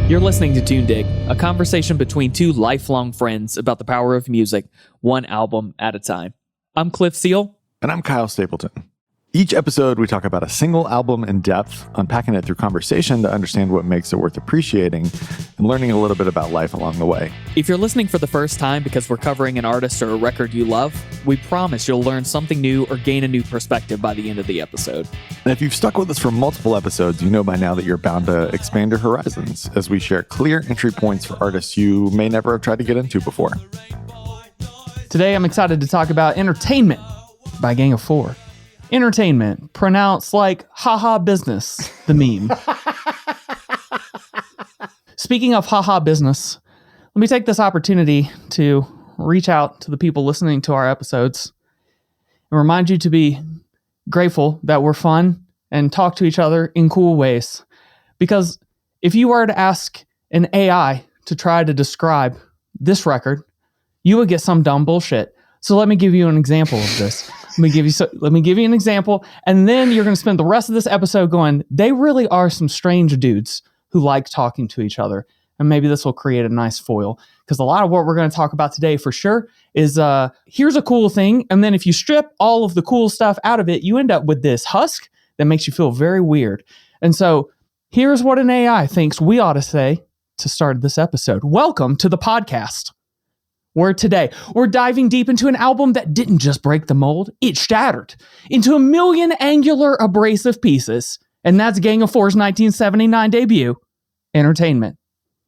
You're listening to Tune Dig, a conversation between two lifelong friends about the power of music, one album at a time. I'm Cliff Seal. And I'm Kyle Stapleton. Each episode, we talk about a single album in depth, unpacking it through conversation to understand what makes it worth appreciating and learning a little bit about life along the way. If you're listening for the first time because we're covering an artist or a record you love, we promise you'll learn something new or gain a new perspective by the end of the episode. And if you've stuck with us for multiple episodes, you know by now that you're bound to expand your horizons as we share clear entry points for artists you may never have tried to get into before. Today, I'm excited to talk about Entertainment by Gang of Four. Entertainment, pronounced like haha business, the meme. Speaking of haha business, let me take this opportunity to reach out to the people listening to our episodes and remind you to be grateful that we're fun and talk to each other in cool ways. Because if you were to ask an AI to try to describe this record, you would get some dumb bullshit. So let me give you an example of this. Let me give you an example, and then you're going to spend the rest of this episode going, they really are some strange dudes who like talking to each other. And maybe this will create a nice foil, because a lot of what we're going to talk about today for sure is here's a cool thing, and then if you strip all of the cool stuff out of it, you end up with this husk that makes you feel very weird. And so here's what an AI thinks we ought to say to start this episode. Welcome to the podcast, where today we're diving deep into an album that didn't just break the mold, it shattered into a million angular abrasive pieces. And that's Gang of Four's 1979 debut, Entertainment.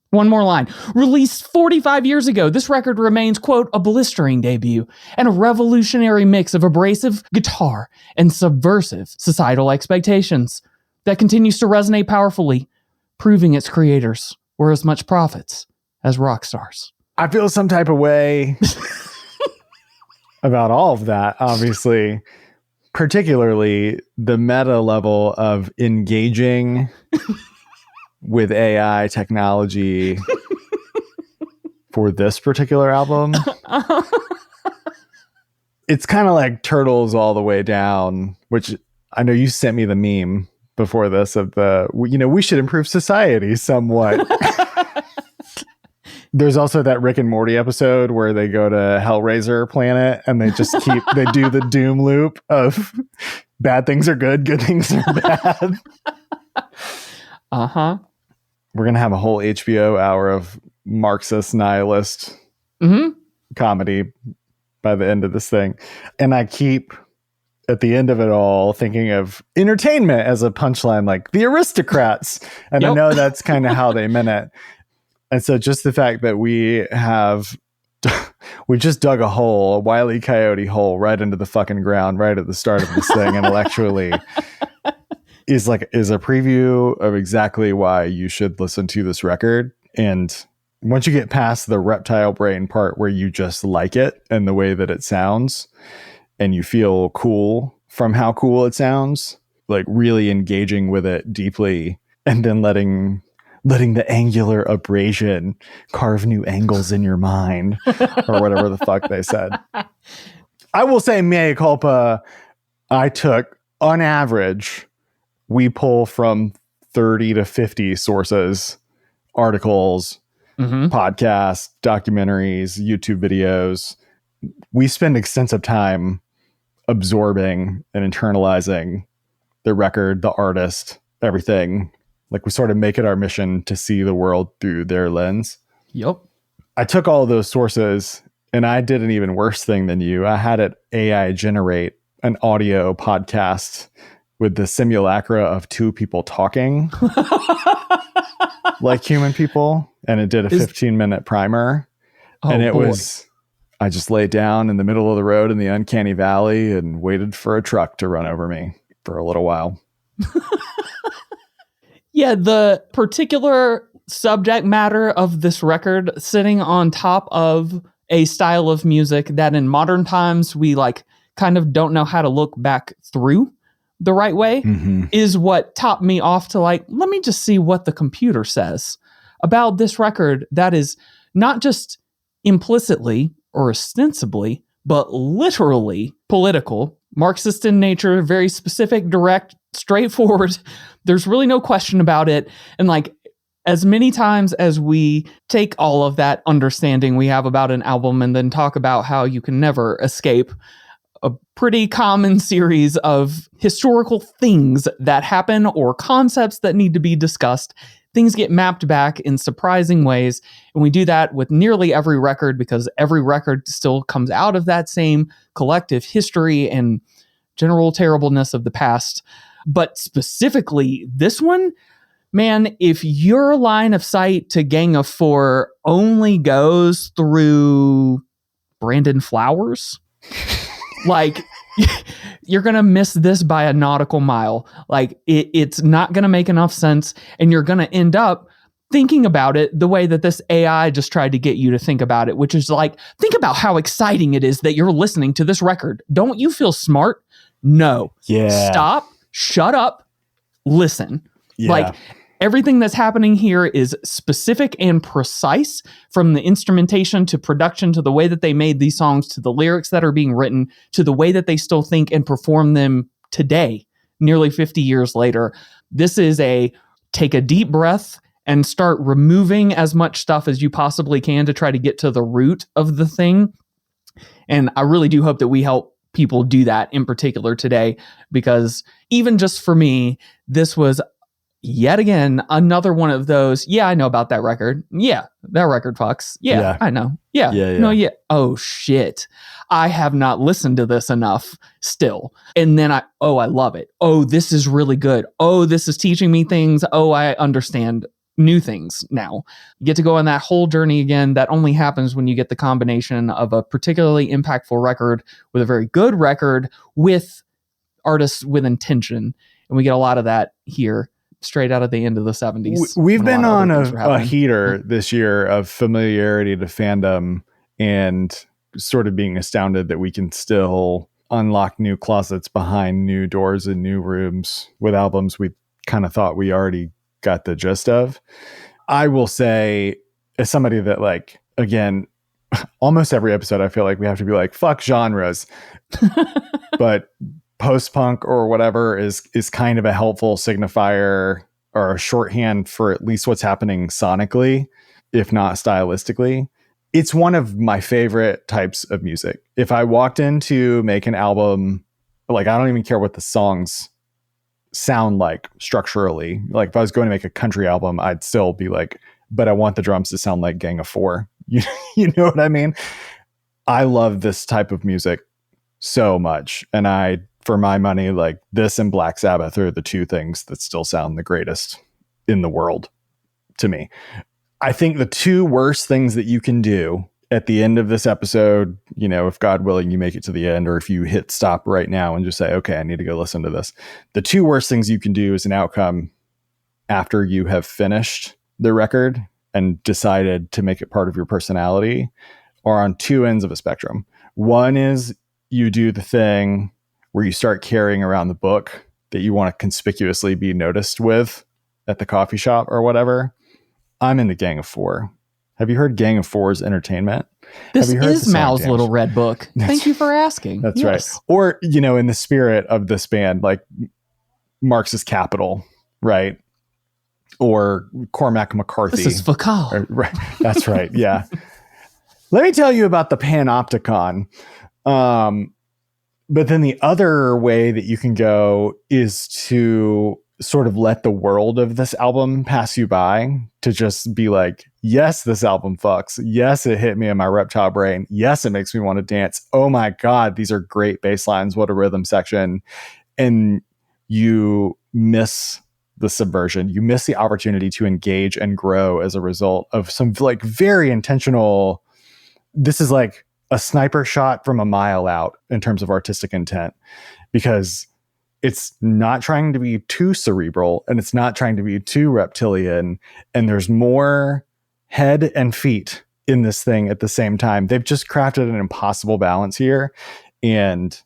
One more line. Released 45 years ago, this record remains, quote, a blistering debut and a revolutionary mix of abrasive guitar and subversive societal expectations that continues to resonate powerfully, proving its creators were as much prophets as rock stars. I feel some type of way about all of that, obviously, particularly the meta level of engaging with AI technology for this particular album. It's kind of like Turtles All the Way Down, which I know you sent me the meme before this of we should improve society somewhat. There's also that Rick and Morty episode where they go to Hellraiser planet and they just they do the doom loop of bad things are good things are bad. Uh-huh. We're going to have a whole HBO hour of Marxist nihilist comedy by the end of this thing. And I keep at the end of it all thinking of entertainment as a punchline, like the aristocrats. And I know that's kind of how they meant it. And so just the fact that we just dug a Wile E. Coyote hole right into the fucking ground right at the start of this thing intellectually is a preview of exactly why you should listen to this record. And once you get past the reptile brain part where you just like it and the way that it sounds and you feel cool from how cool it sounds, like really engaging with it deeply and then letting the angular abrasion carve new angles in your mind or whatever the fuck they said. I will say mea culpa. I took, on average, we pull from 30 to 50 sources, articles, podcasts, documentaries, YouTube videos. We spend extensive time absorbing and internalizing the record, the artist, everything. Like we sort of make it our mission to see the world through their lens. Yep. I took all of those sources and I did an even worse thing than you. I had it AI generate an audio podcast with the simulacra of two people talking like human people. And it did a 15-minute primer. And it was, I just laid down in the middle of the road in the uncanny valley and waited for a truck to run over me for a little while. Yeah, the particular subject matter of this record sitting on top of a style of music that in modern times we kind of don't know how to look back through the right way is what topped me off to let me just see what the computer says about this record that is not just implicitly or ostensibly, but literally political, Marxist in nature, very specific, direct, straightforward. There's really no question about it. And as many times as we take all of that understanding we have about an album and then talk about how you can never escape a pretty common series of historical things that happen or concepts that need to be discussed, things get mapped back in surprising ways. And we do that with nearly every record because every record still comes out of that same collective history and general terribleness of the past. But specifically, this one, man, if your line of sight to Gang of Four only goes through Brandon Flowers, like, you're going to miss this by a nautical mile. Like, it's not going to make enough sense, and you're going to end up thinking about it the way that this AI just tried to get you to think about it, which is like, think about how exciting it is that you're listening to this record. Don't you feel smart? No. Yeah. Stop, shut up, listen. Yeah. Like, everything that's happening here is specific and precise, from the instrumentation to production to the way that they made these songs to the lyrics that are being written to the way that they still think and perform them today, nearly 50 years later. This is a take a deep breath and start removing as much stuff as you possibly can to try to get to the root of the thing. And I really do hope that we help people do that in particular today, because even just for me, this was yet again another one of those, yeah, I know about that record. Yeah, that record fucks. Yeah. I know. Yeah. No, yeah. Oh, shit. I have not listened to this enough still. And then I love it. Oh, this is really good. Oh, this is teaching me things. Oh, I understand new things now. You get to go on that whole journey again. That only happens when you get the combination of a particularly impactful record with a very good record with artists with intention. And we get a lot of that here, straight out of the end of the 70s. We've been on a heater this year of familiarity to fandom and sort of being astounded that we can still unlock new closets behind new doors and new rooms with albums we kind of thought we already got the gist of. I will say, as somebody that, like, again, almost every episode I feel like we have to be like, fuck genres. But post-punk or whatever is kind of a helpful signifier or a shorthand for at least what's happening sonically, if not stylistically. It's one of my favorite types of music. If I walked in to make an album, like, I don't even care what the songs sound like structurally. Like, if I was going to make a country album, I'd still be like, but I want the drums to sound like Gang of Four. You know what I mean? I love this type of music so much. And for my money, like, this and Black Sabbath are the two things that still sound the greatest in the world to me. I think the two worst things that you can do at the end of this episode, you know, if God willing, you make it to the end, or if you hit stop right now and just say, okay, I need to go listen to this. The two worst things you can do as an outcome after you have finished the record and decided to make it part of your personality are on two ends of a spectrum. One is you do the thing where you start carrying around the book that you want to conspicuously be noticed with at the coffee shop or whatever. I'm in the Gang of Four. Have you heard Gang of Four's Entertainment? This is Mal's Little Red Book. Thank you for asking. That's right. Or, you know, in the spirit of this band, like Marxist Capital, right? Or Cormac McCarthy. This is Fakal. Right. That's right. Yeah. Let me tell you about the Panopticon. But then the other way that you can go is to sort of let the world of this album pass you by, to just be like, yes, this album fucks. Yes, it hit me in my reptile brain. Yes, it makes me want to dance. Oh my God, these are great bass lines. What a rhythm section. And you miss the subversion. You miss the opportunity to engage and grow as a result of some, like, very intentional. This is like a sniper shot from a mile out in terms of artistic intent, because it's not trying to be too cerebral and it's not trying to be too reptilian. And there's more head and feet in this thing at the same time. They've just crafted an impossible balance here, and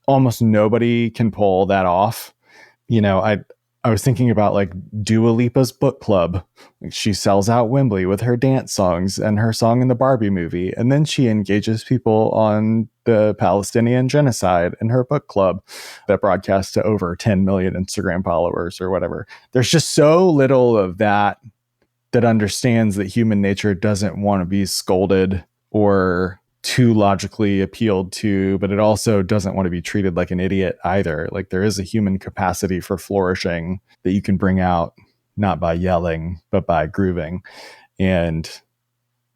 almost nobody can pull that off. You know, I was thinking about, like, Dua Lipa's book club. Like, she sells out Wembley with her dance songs and her song in the Barbie movie. And then she engages people on the Palestinian genocide in her book club that broadcasts to over 10 million Instagram followers or whatever. There's just so little of that that understands that human nature doesn't want to be scolded or too logically appealed to, but it also doesn't want to be treated like an idiot either. Like there is a human capacity for flourishing that you can bring out, not by yelling, but by grooving. And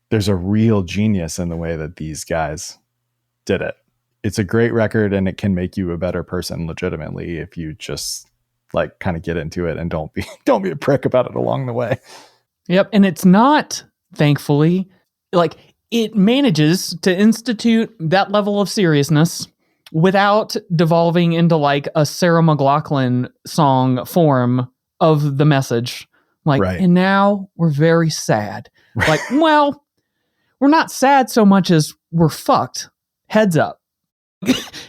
there's a real genius in the way that these guys did it. It's a great record, and it can make you a better person legitimately if you just like kind of get into it and don't be a prick about it along the way. Yep. And it's not, thankfully, like it manages to institute that level of seriousness without devolving into like a Sarah McLachlan song form of the message. Like, Right. And now we're very sad. Like, well, we're not sad so much as we're fucked. Heads up.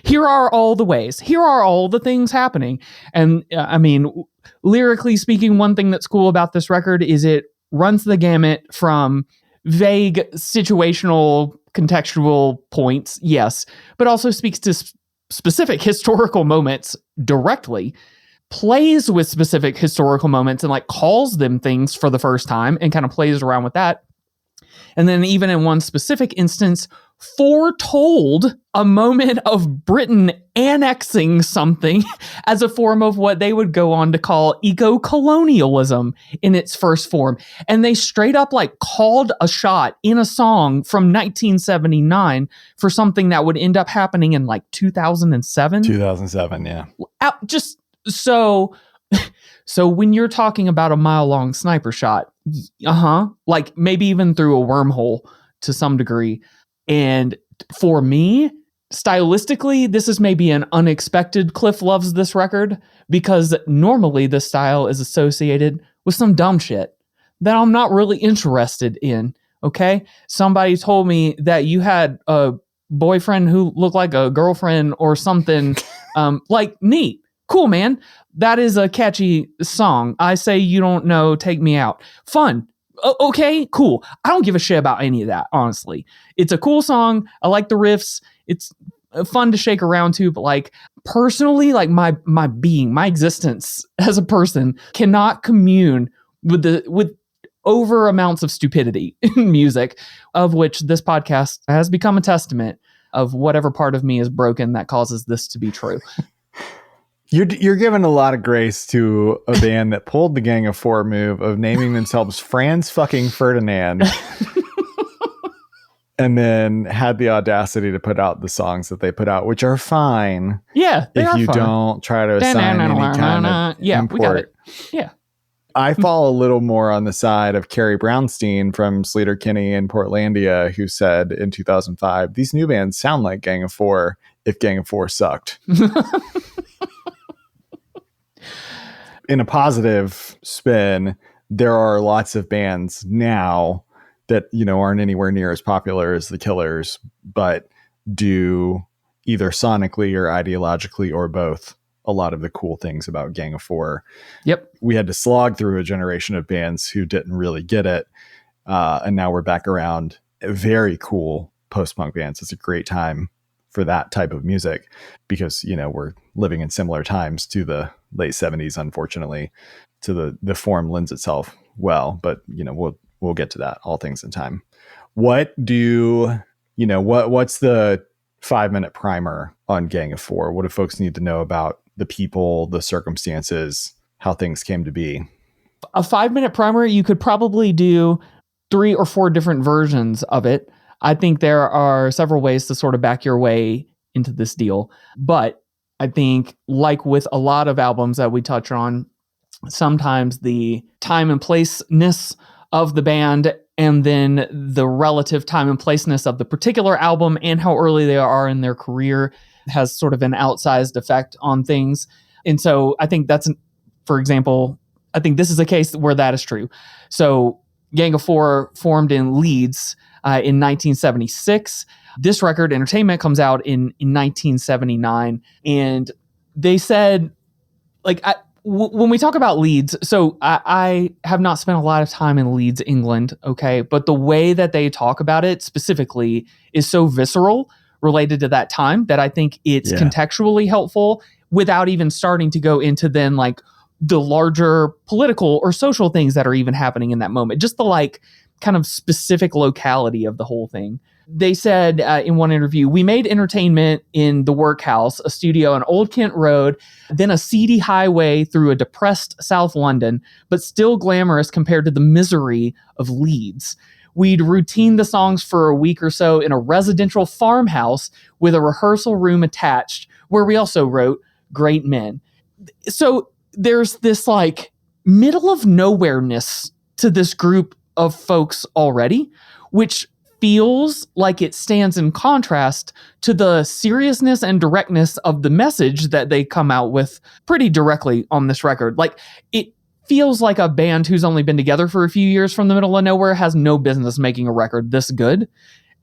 Here are all the ways. Here are all the things happening. And I mean, lyrically speaking, one thing that's cool about this record is it runs the gamut from vague situational contextual points, yes, but also speaks to specific historical moments directly, plays with specific historical moments and like calls them things for the first time and kind of plays around with that. And then even in one specific instance, foretold a moment of Britain annexing something as a form of what they would go on to call eco-colonialism in its first form. And they straight up like called a shot in a song from 1979 for something that would end up happening in like 2007. 2007, yeah. Just so when you're talking about a mile-long sniper shot, like maybe even through a wormhole to some degree. And for me, stylistically, this is maybe an unexpected Cliff loves this record, because normally this style is associated with some dumb shit that I'm not really interested in. Okay. Somebody told me that you had a boyfriend who looked like a girlfriend or something. Like, neat. Cool, man. That is a catchy song. I say you don't know, take me out. Fun. Okay, cool. I don't give a shit about any of that, honestly. It's a cool song. I like the riffs. It's fun to shake around to, but like personally, like my being, my existence as a person cannot commune with over amounts of stupidity in music, of which this podcast has become a testament of whatever part of me is broken that causes this to be true. You're giving a lot of grace to a band that pulled the Gang of Four move of naming themselves Franz fucking Ferdinand and then had the audacity to put out the songs that they put out, which are fine. Yeah, they if are you fine. don't try to assign any kind of import. We got it. Yeah. I fall a little more on the side of Carrie Brownstein from Sleater Kinney in Portlandia, who said in 2005, these new bands sound like Gang of Four if Gang of Four sucked. In a positive spin, there are lots of bands now that, you know, aren't anywhere near as popular as the Killers, but do either sonically or ideologically or both a lot of the cool things about Gang of Four. Yep. We had to slog through a generation of bands who didn't really get it. And now we're back around very cool post-punk bands. It's a great time for that type of music because, you know, we're living in similar times to the late 70s, unfortunately. To the form lends itself well, but, you know, we'll get to that, all things in time. What's the 5-minute primer on Gang of Four? What do folks need to know about the people, the circumstances, how things came to be? A 5-minute primer, you could probably do 3 or 4 different versions of it. I think there are several ways to sort of back your way into this deal. But I think, like with a lot of albums that we touch on, sometimes the time and placeness of the band and then the relative time and placeness of the particular album and how early they are in their career has sort of an outsized effect on things. And so I think for example, I think this is a case where that is true. So Gang of Four formed in Leeds in 1976. This record, Entertainment, comes out in 1979. And they said, like, when we talk about Leeds, so I have not spent a lot of time in Leeds, England, okay? But the way that they talk about it specifically is so visceral related to that time that I think it's contextually helpful without even starting to go into then like the larger political or social things that are even happening in that moment. Just the like kind of specific locality of the whole thing. They said in one interview, we made entertainment in the workhouse, a studio on Old Kent Road, then a seedy highway through a depressed South London, but still glamorous compared to the misery of Leeds. We'd routine the songs for a week or so in a residential farmhouse with a rehearsal room attached, where we also wrote Great Men. So there's this like middle of nowhereness to this group of folks already, which feels like it stands in contrast to the seriousness and directness of the message that they come out with pretty directly on this record. Like, it feels like a band who's only been together for a few years from the middle of nowhere has no business making a record this good.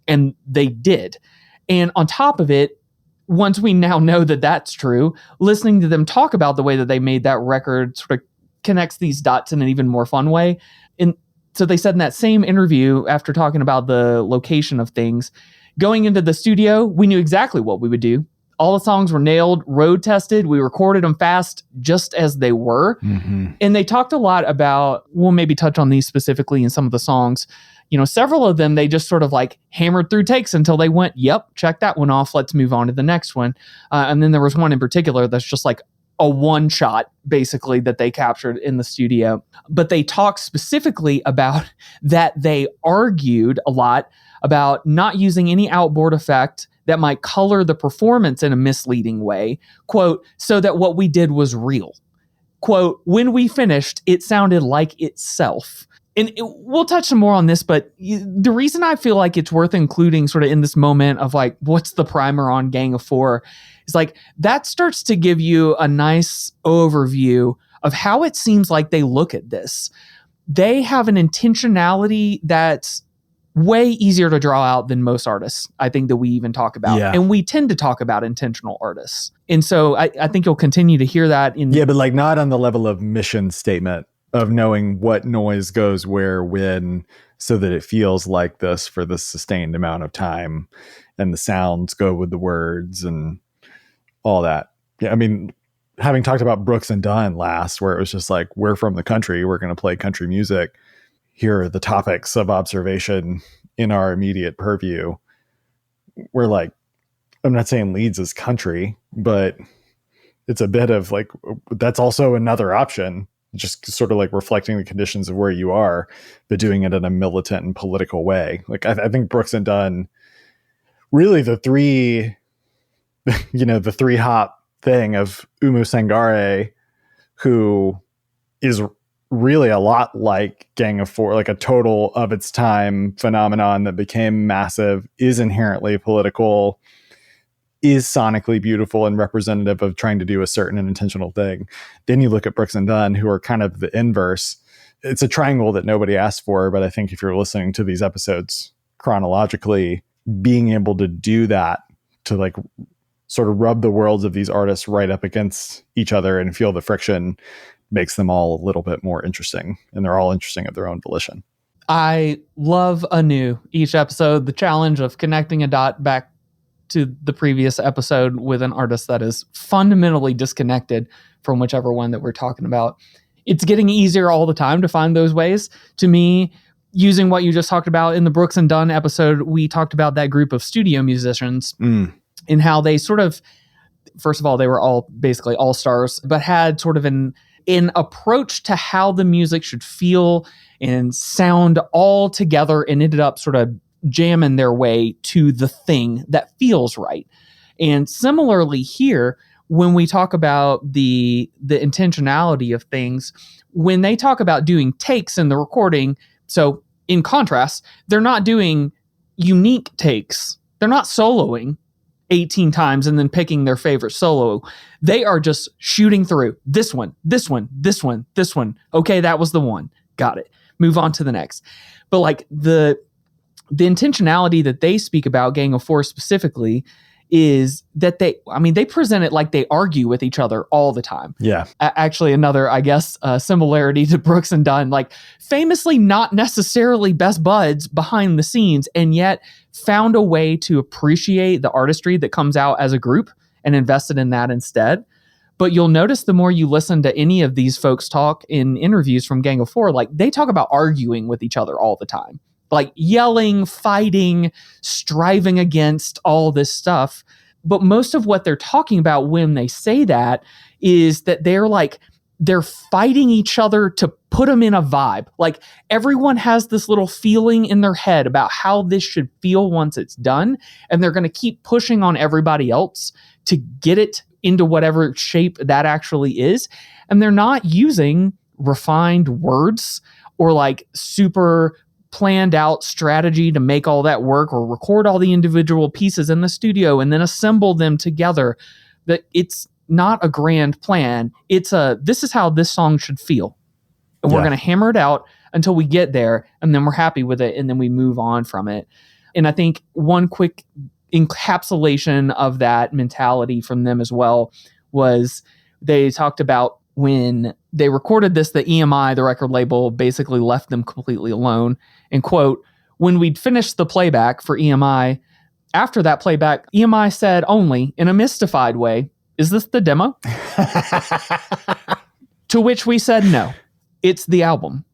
And they did. And on top of it, once we now know that that's true, listening to them talk about the way that they made that record sort of connects these dots in an even more fun way. And so they said in that same interview, after talking about the location of things, going into the studio, we knew exactly what we would do. All the songs were nailed, road tested. We recorded them fast, just as they were. Mm-hmm. And they talked a lot about, we'll maybe touch on these specifically in some of the songs. You know, several of them, they just sort of like hammered through takes until they went, yep, check that one off. Let's move on to the next one. And then there was one in particular that's just like a one shot, basically, that they captured in the studio. But they talked specifically about that they argued a lot about not using any outboard effect that might color the performance in a misleading way, quote, so that what we did was real. Quote, when we finished, it sounded like itself. And we'll touch some more on this, but the reason I feel like it's worth including sort of in this moment of like, what's the primer on Gang of Four, is like, that starts to give you a nice overview of how it seems like they look at this. They have an intentionality that's way easier to draw out than most artists, I think, that we even talk about. Yeah. And we tend to talk about intentional artists. And so I think you'll continue to hear that in... Yeah, but like not on the level of mission statement of knowing what noise goes where, when, so that it feels like this for this sustained amount of time, and the sounds go with the words and all that. Yeah, I mean, having talked about Brooks and Dunn last, where it was just like, we're from the country, we're going to play country music. Here are the topics of observation in our immediate purview. We're like, I'm not saying Leeds is country, but it's a bit of like, that's also another option. Just sort of like reflecting the conditions of where you are, but doing it in a militant and political way. Like I think Brooks and Dunn, really the three hop thing of Umu Sangare, who is really a lot like Gang of Four, like a total of its time phenomenon that became massive, is inherently political, is sonically beautiful and representative of trying to do a certain and intentional thing. Then you look at Brooks and Dunn, who are kind of the inverse. It's a triangle that nobody asked for, but I think if you're listening to these episodes chronologically, being able to do that, to like sort of rub the worlds of these artists right up against each other and feel the friction, makes them all a little bit more interesting. And they're all interesting of their own volition. I love anew each episode, the challenge of connecting a dot back to the previous episode with an artist that is fundamentally disconnected from whichever one that we're talking about. It's getting easier all the time to find those ways. To me, using what you just talked about in the Brooks and Dunn episode, we talked about that group of studio musicians and how they sort of, first of all, they were all basically all-stars, but had sort of an approach to how the music should feel and sound all together, and ended up sort of jamming their way to the thing that feels right. And similarly here, when we talk about the intentionality of things, when they talk about doing takes in the recording, so in contrast, they're not doing unique takes. They're not soloing 18 times and then picking their favorite solo. They are just shooting through this one, this one, this one, this one. Okay, that was the one. Got it. Move on to the next. But like the intentionality that they speak about, Gang of Four specifically, is that they present it like they argue with each other all the time. Yeah. Actually, another, I guess, similarity to Brooks and Dunn, like famously not necessarily best buds behind the scenes, and yet found a way to appreciate the artistry that comes out as a group and invested in that instead. But you'll notice the more you listen to any of these folks talk in interviews from Gang of Four, like they talk about arguing with each other all the time, like yelling, fighting, striving against all this stuff. But most of what they're talking about when they say that is that they're fighting each other to put them in a vibe. Like everyone has this little feeling in their head about how this should feel once it's done. And they're going to keep pushing on everybody else to get it into whatever shape that actually is. And they're not using refined words or like super planned out strategy to make all that work or record all the individual pieces in the studio and then assemble them together. That it's not a grand plan. This is how this song should feel. And we're going to hammer it out until we get there, and then we're happy with it, and then we move on from it. And I think one quick encapsulation of that mentality from them as well was they talked about when they recorded this, the EMI, the record label, basically left them completely alone. And quote, when we'd finished the playback for EMI, after that playback, EMI said only, in a mystified way, "Is this the demo?" To which we said, no, it's the album.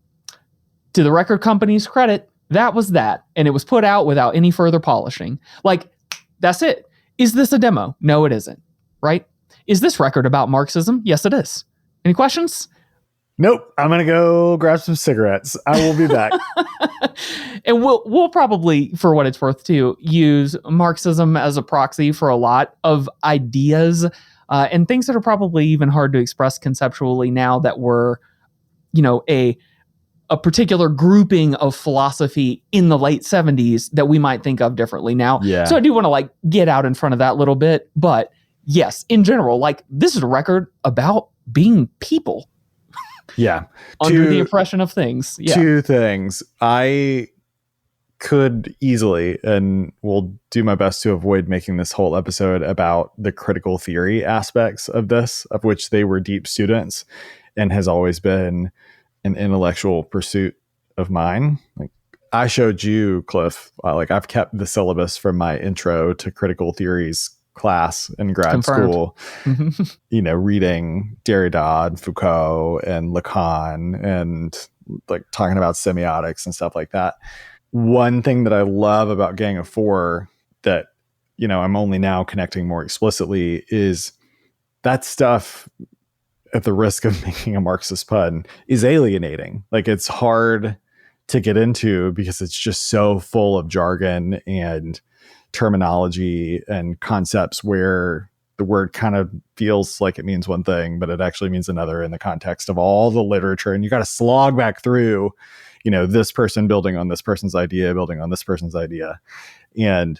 To the record company's credit, that was that. And it was put out without any further polishing. Like, that's it. Is this a demo? No, it isn't. Right? Is this record about Marxism? Yes, it is. Any questions? Nope. I'm going to go grab some cigarettes. I will be back. And we'll probably, for what it's worth too, use Marxism as a proxy for a lot of ideas and things that are probably even hard to express conceptually now that were, a particular grouping of philosophy in the late 70s that we might think of differently now. Yeah. So I do want to get out in front of that a little bit. But yes, in general, this is a record about being people. Yeah. Under the impression of things. Yeah. Two things. I could easily, and will do my best to avoid making this whole episode about the critical theory aspects of this, of which they were deep students and has always been an intellectual pursuit of mine. Like I showed you, Cliff, I've kept the syllabus from my intro to critical theories class in grad Confirmed. school, reading Derrida and Foucault and Lacan and talking about semiotics and stuff like that. One thing that I love about Gang of Four that, I'm only now connecting more explicitly is that stuff, at the risk of making a Marxist pun, is alienating. It's hard to get into because it's just so full of jargon and terminology and concepts where the word kind of feels like it means one thing, but it actually means another in the context of all the literature. And you got to slog back through, this person building on this person's idea, building on this person's idea. And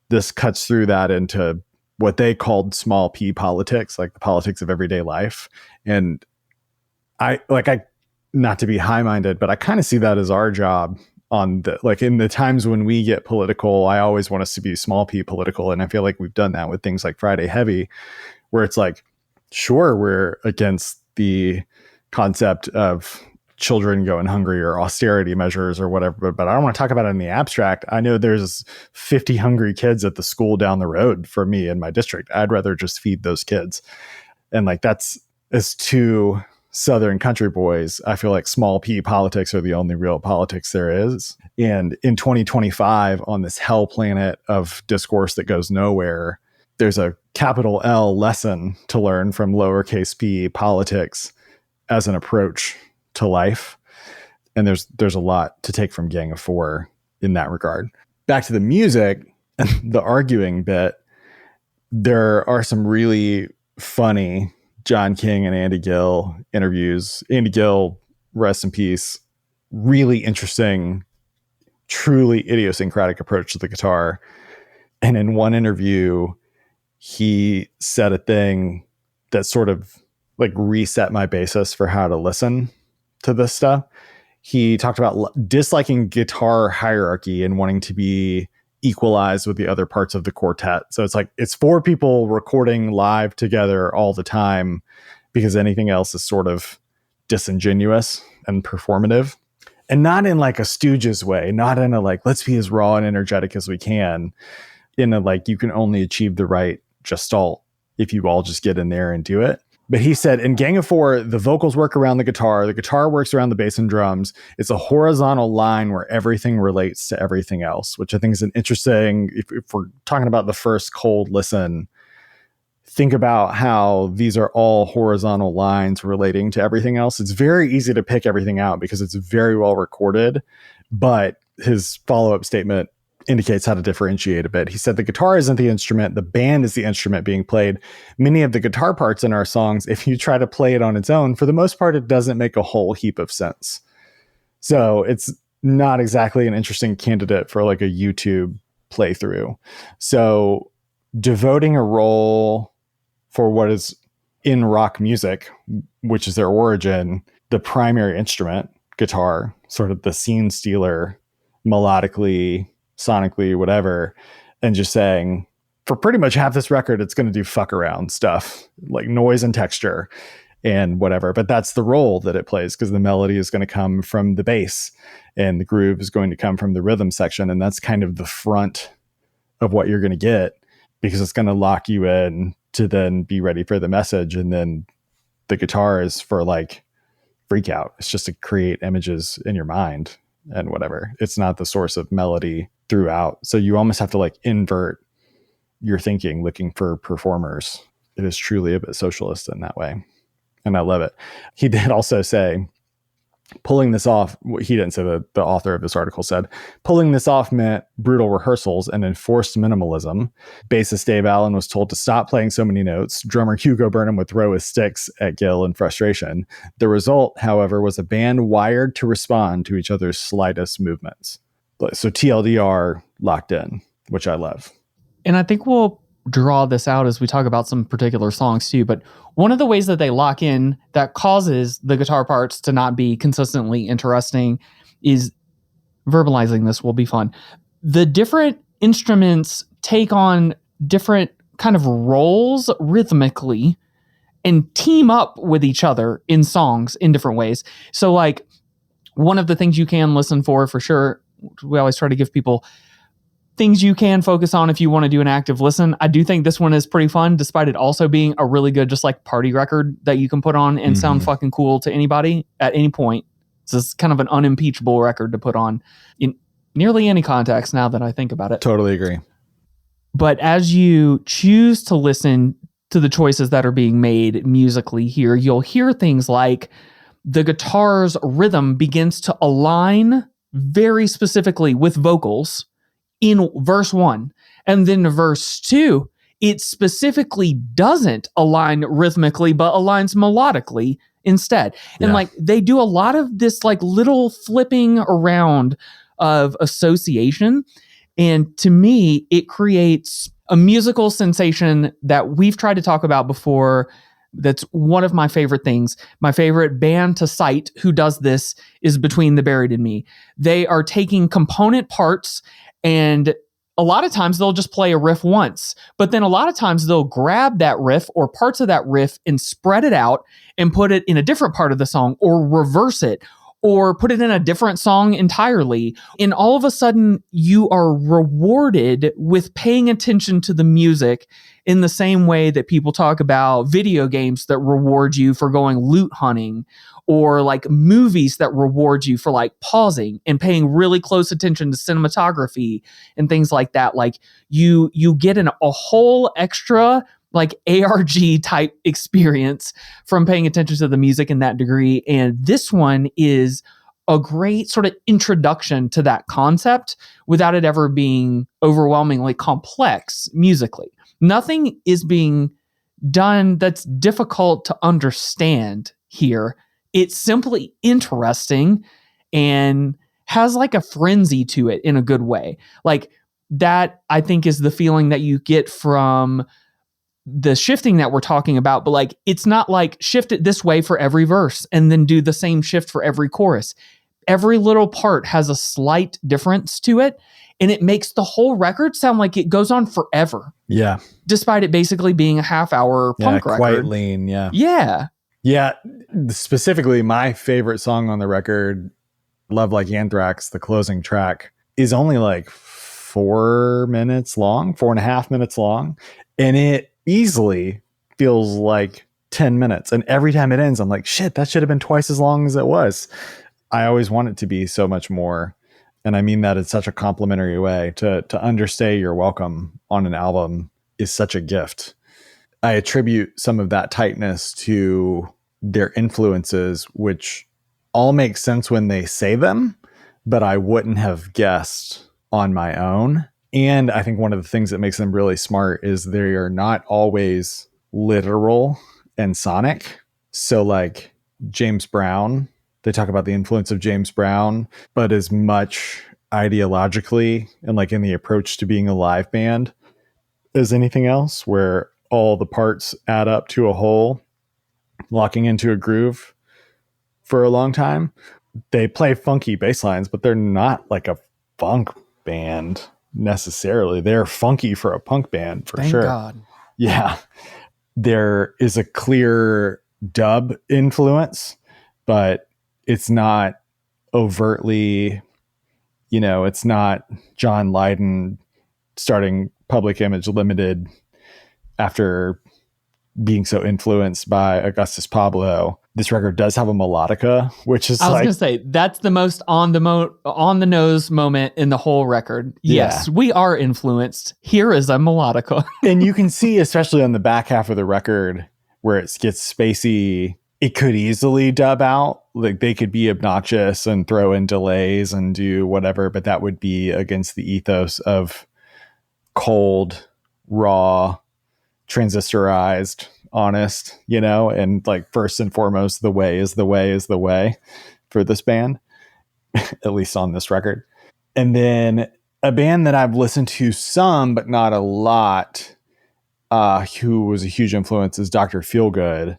this cuts through that into what they called small p politics, like the politics of everyday life. And I not to be high-minded, but I kind of see that as our job on the, in the times when we get political. I always want us to be small p political. And I feel like we've done that with things like Friday Heavy, where it's sure, we're against the concept of children going hungry or austerity measures or whatever, but I don't want to talk about it in the abstract. I know there's 50 hungry kids at the school down the road for me in my district. I'd rather just feed those kids. And that's, as two Southern country boys, I feel like small p politics are the only real politics there is. And in 2025, on this hell planet of discourse that goes nowhere, there's a capital L lesson to learn from lowercase p politics as an approach to life. And there's a lot to take from Gang of Four in that regard. Back to the music and the arguing bit, there are some really funny John King and Andy Gill interviews. Andy Gill, rest in peace, really interesting, truly idiosyncratic approach to the guitar. And in one interview, he said a thing that sort of reset my basis for how to listen to this stuff. He talked about disliking guitar hierarchy and wanting to be equalized with the other parts of the quartet. So it's four people recording live together all the time because anything else is sort of disingenuous and performative, and not in a Stooges way, not in a let's be as raw and energetic as we can, in a you can only achieve the right gestalt if you all just get in there and do it. But he said in Gang of Four, the vocals work around the guitar works around the bass and drums. It's a horizontal line where everything relates to everything else, which I think is an interesting, if we're talking about the first cold listen, think about how these are all horizontal lines relating to everything else. It's very easy to pick everything out because it's very well recorded, but his follow-up statement indicates how to differentiate a bit. He said the guitar isn't the instrument, the band is the instrument being played. Many of the guitar parts in our songs, if you try to play it on its own, for the most part, it doesn't make a whole heap of sense. So it's not exactly an interesting candidate for like a YouTube playthrough. So devoting a role for what is in rock music, which is their origin, the primary instrument, guitar, sort of the scene stealer, melodically, sonically, whatever, and just saying for pretty much half this record, it's going to do fuck around stuff like noise and texture and whatever. But that's the role that it plays because the melody is going to come from the bass and the groove is going to come from the rhythm section. And that's kind of the front of what you're going to get because it's going to lock you in to then be ready for the message. And then the guitar is for like freak out. It's just to create images in your mind and whatever. It's not the source of melody throughout. So you almost have to like invert your thinking, looking for performers. It is truly a bit socialist in that way. And I love it. He did also say, pulling this off, he didn't say that the author of this article said, pulling this off meant brutal rehearsals and enforced minimalism. Bassist Dave Allen was told to stop playing so many notes. Drummer Hugo Burnham would throw his sticks at Gil in frustration. The result, however, was a band wired to respond to each other's slightest movements. So TLDR locked in, which I love. And I think we'll draw this out as we talk about some particular songs too. But one of the ways that they lock in that causes the guitar parts to not be consistently interesting is verbalizing this will be fun. The different instruments take on different kind of roles rhythmically and team up with each other in songs in different ways. So like one of the things you can listen for sure, we always try to give people things you can focus on if you want to do an active listen. I do think this one is pretty fun, despite it also being a really good, just like party record that you can put on and sound fucking cool to anybody at any point. This is kind of an unimpeachable record to put on in nearly any context now that I think about it. Totally agree. But as you choose to listen to the choices that are being made musically here, you'll hear things like the guitar's rhythm begins to align very specifically with vocals in verse 1. And then verse 2, it specifically doesn't align rhythmically, but aligns melodically instead. And like they do a lot of this like little flipping around of association. And to me, it creates a musical sensation that we've tried to talk about before. That's one of my favorite things. My favorite band to cite who does this is Between the Buried and Me. They are taking component parts, and a lot of times they'll just play a riff once, but then a lot of times they'll grab that riff or parts of that riff and spread it out and put it in a different part of the song or reverse it or put it in a different song entirely. And all of a sudden you are rewarded with paying attention to the music in the same way that people talk about video games that reward you for going loot hunting, or like movies that reward you for like pausing and paying really close attention to cinematography and things like that. Like you get a whole extra like ARG type experience from paying attention to the music in that degree. And this one is a great sort of introduction to that concept without it ever being overwhelmingly complex musically. Nothing is being done that's difficult to understand here. It's simply interesting and has like a frenzy to it in a good way. Like that, I think, is the feeling that you get from the shifting that we're talking about. But like, it's not like shift it this way for every verse and then do the same shift for every chorus. Every little part has a slight difference to it, and it makes the whole record sound like it goes on forever. Yeah. Despite it basically being a half-hour punk record. Quite lean, yeah. Yeah. Yeah, specifically my favorite song on the record, Love Like Anthrax, the closing track, is only like 4 minutes long, 4.5 minutes long. And it easily feels like 10 minutes. And every time it ends, I'm like, shit, that should have been twice as long as it was. I always want it to be so much more. And I mean that in such a complimentary way. To understay you're welcome on an album is such a gift. I attribute some of that tightness to their influences, which all make sense when they say them, but I wouldn't have guessed on my own. And I think one of the things that makes them really smart is they are not always literal and sonic. So like James Brown, they talk about the influence of James Brown, but as much ideologically and like in the approach to being a live band as anything else, where all the parts add up to a whole, locking into a groove for a long time. They play funky bass lines, but they're not like a funk band necessarily. They're funky for a punk band for Thank sure. God. Yeah. There is a clear dub influence, but it's not overtly, it's not John Lydon starting Public Image Limited after being so influenced by Augustus Pablo. This record does have a melodica, which is I was like, going to say, that's the most on the nose moment in the whole record. Yes, we are influenced. Here is a melodica. and you can see, especially on the back half of the record, where it gets spacey, it could easily dub out. Like they could be obnoxious and throw in delays and do whatever, but that would be against the ethos of cold, raw, transistorized, honest, and like first and foremost, the way is the way is the way for this band, at least on this record. And then a band that I've listened to some, but not a lot, who was a huge influence is Dr. Feelgood.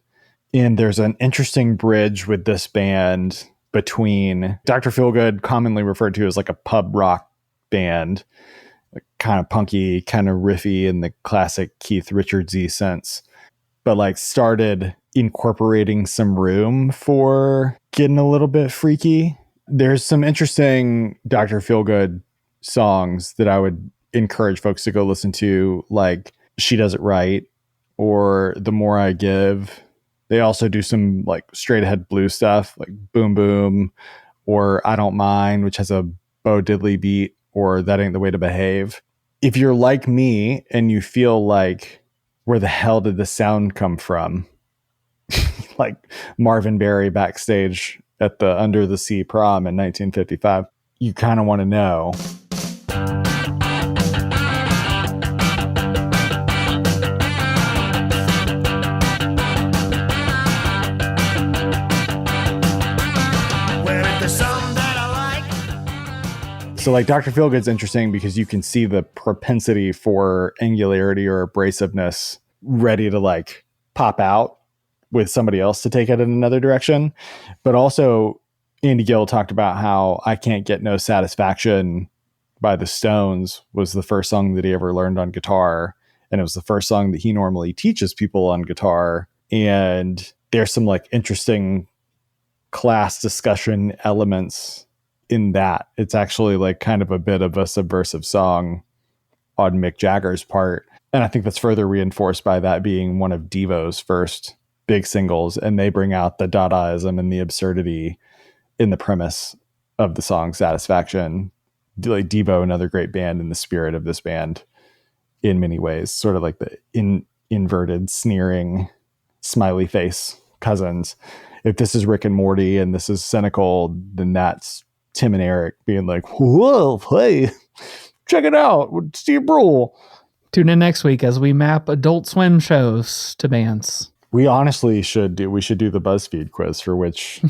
And there's an interesting bridge with this band between Dr. Feelgood, commonly referred to as like a pub rock band, kind of punky, kind of riffy in the classic Keith Richards-y sense, but like started incorporating some room for getting a little bit freaky. There's some interesting Dr. Feelgood songs that I would encourage folks to go listen to, like She Does It Right or The More I Give. They also do some like straight ahead blues stuff like Boom Boom or I Don't Mind, which has a Bo Diddley beat, or That Ain't the Way to Behave. If you're like me and you feel like, where the hell did the sound come from? Like Marvin Berry backstage at the Under the Sea prom in 1955, you kind of want to know. So like Dr. Feelgood's interesting because you can see the propensity for angularity or abrasiveness ready to like pop out with somebody else to take it in another direction. But also Andy Gill talked about how I Can't Get No Satisfaction by the Stones was the first song that he ever learned on guitar. And it was the first song that he normally teaches people on guitar. And there's some like interesting class discussion elements in that. It's actually like kind of a bit of a subversive song on Mick Jagger's part. And I think that's further reinforced by that being one of Devo's first big singles. And they bring out the Dadaism and the absurdity in the premise of the song Satisfaction. Like Devo, another great band in the spirit of this band in many ways, sort of like the inverted, sneering, smiley face cousins. If this is Rick and Morty and this is cynical, then that's Tim and Eric being like, whoa, hey, check it out with Steve Brule. Tune in next week as we map Adult Swim shows to bands. We honestly should do the BuzzFeed quiz for which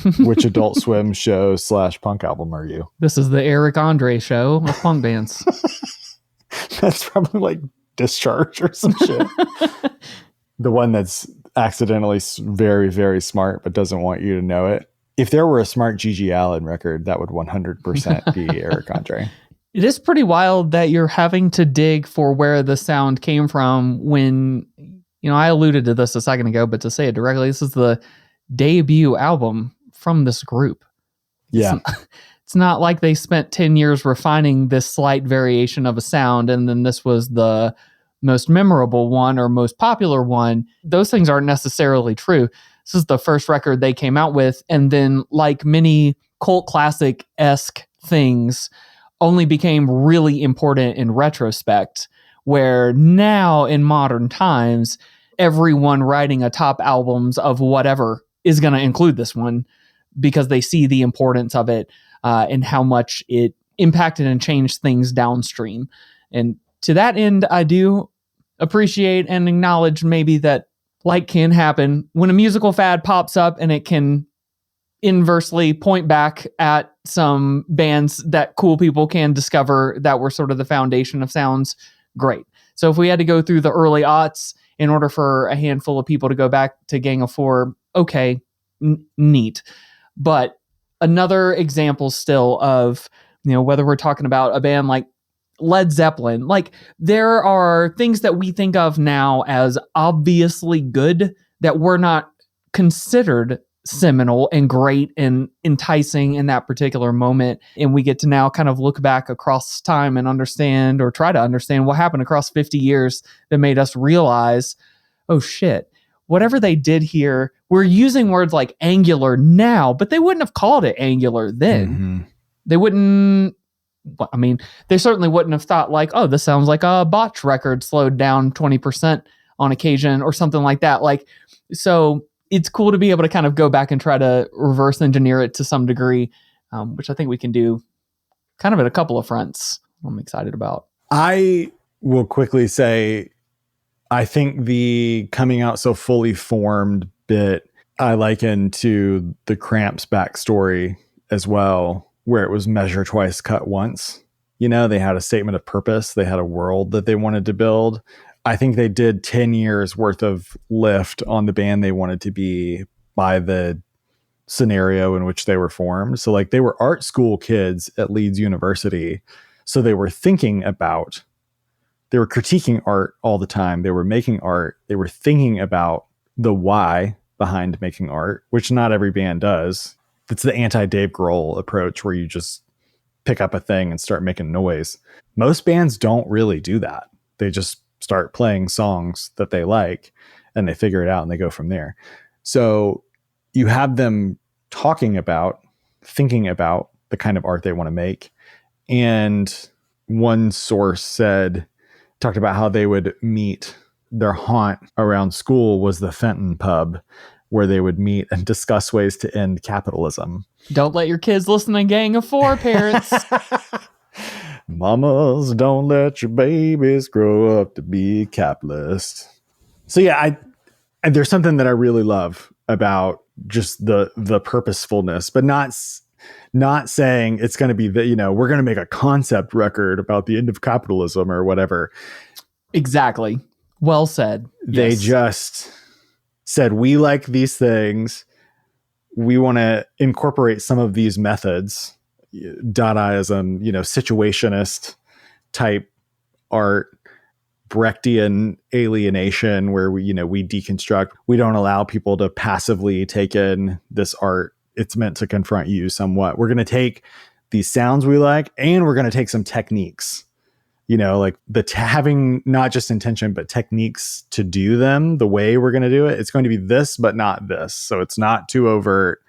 Adult Swim show / punk album are you? This is the Eric Andre show of punk bands. That's probably like Discharge or some shit. The one that's accidentally very, very smart but doesn't want you to know it. If there were a smart Gigi Allen record, that would 100% be Eric Andre. It is pretty wild that you're having to dig for where the sound came from when, I alluded to this a second ago, but to say it directly, this is the debut album from this group. Yeah. It's not like they spent 10 years refining this slight variation of a sound, and then this was the most memorable one or most popular one. Those things aren't necessarily true. This is the first record they came out with. And then, like many cult classic-esque things, only became really important in retrospect, where now in modern times, everyone writing a top albums of whatever is going to include this one because they see the importance of it and how much it impacted and changed things downstream. And to that end, I do appreciate and acknowledge maybe that, like can happen when a musical fad pops up, and it can inversely point back at some bands that cool people can discover that were sort of the foundation of sounds. Great. So if we had to go through the early aughts in order for a handful of people to go back to Gang of Four, okay, neat. But another example still of, whether we're talking about a band like Led Zeppelin, like there are things that we think of now as obviously good that were not considered seminal and great and enticing in that particular moment. And we get to now kind of look back across time and understand, or try to understand, what happened across 50 years that made us realize, oh shit, whatever they did here, we're using words like angular now, but they wouldn't have called it angular then. Mm-hmm. They wouldn't, they certainly wouldn't have thought like, oh, this sounds like a botch record slowed down 20% on occasion or something like that. Like, so it's cool to be able to kind of go back and try to reverse engineer it to some degree, which I think we can do kind of at a couple of fronts. I'm excited about. I will quickly say, I think the coming out so fully formed bit I liken to the Cramps backstory as well, where it was measure twice, cut once. They had a statement of purpose. They had a world that they wanted to build. I think they did 10 years worth of lift on the band they wanted to be by the scenario in which they were formed. So like they were art school kids at Leeds University. So they were critiquing art all the time. They were making art. They were thinking about the why behind making art, which not every band does. It's the anti-Dave Grohl approach where you just pick up a thing and start making noise. Most bands don't really do that. They just start playing songs that they like and they figure it out and they go from there. So you have them thinking about the kind of art they want to make. And one source talked about how they would meet. Their haunt around school was the Fenton pub, where they would meet and discuss ways to end capitalism. Don't let your kids listen to Gang of Four, parents. Mamas, don't let your babies grow up to be capitalist. So yeah, there's something that I really love about just the purposefulness, but not saying it's going to be we're going to make a concept record about the end of capitalism or whatever. Exactly. Well said. They Yes. just said, we like these things. We want to incorporate some of these methods, Dadaism, situationist type art, Brechtian alienation, where we deconstruct. We don't allow people to passively take in this art. It's meant to confront you somewhat. We're going to take these sounds we like, and we're going to take some techniques, like having not just intention, but techniques to do them the way we're going to do it. It's going to be this, but not this. So it's not too overt.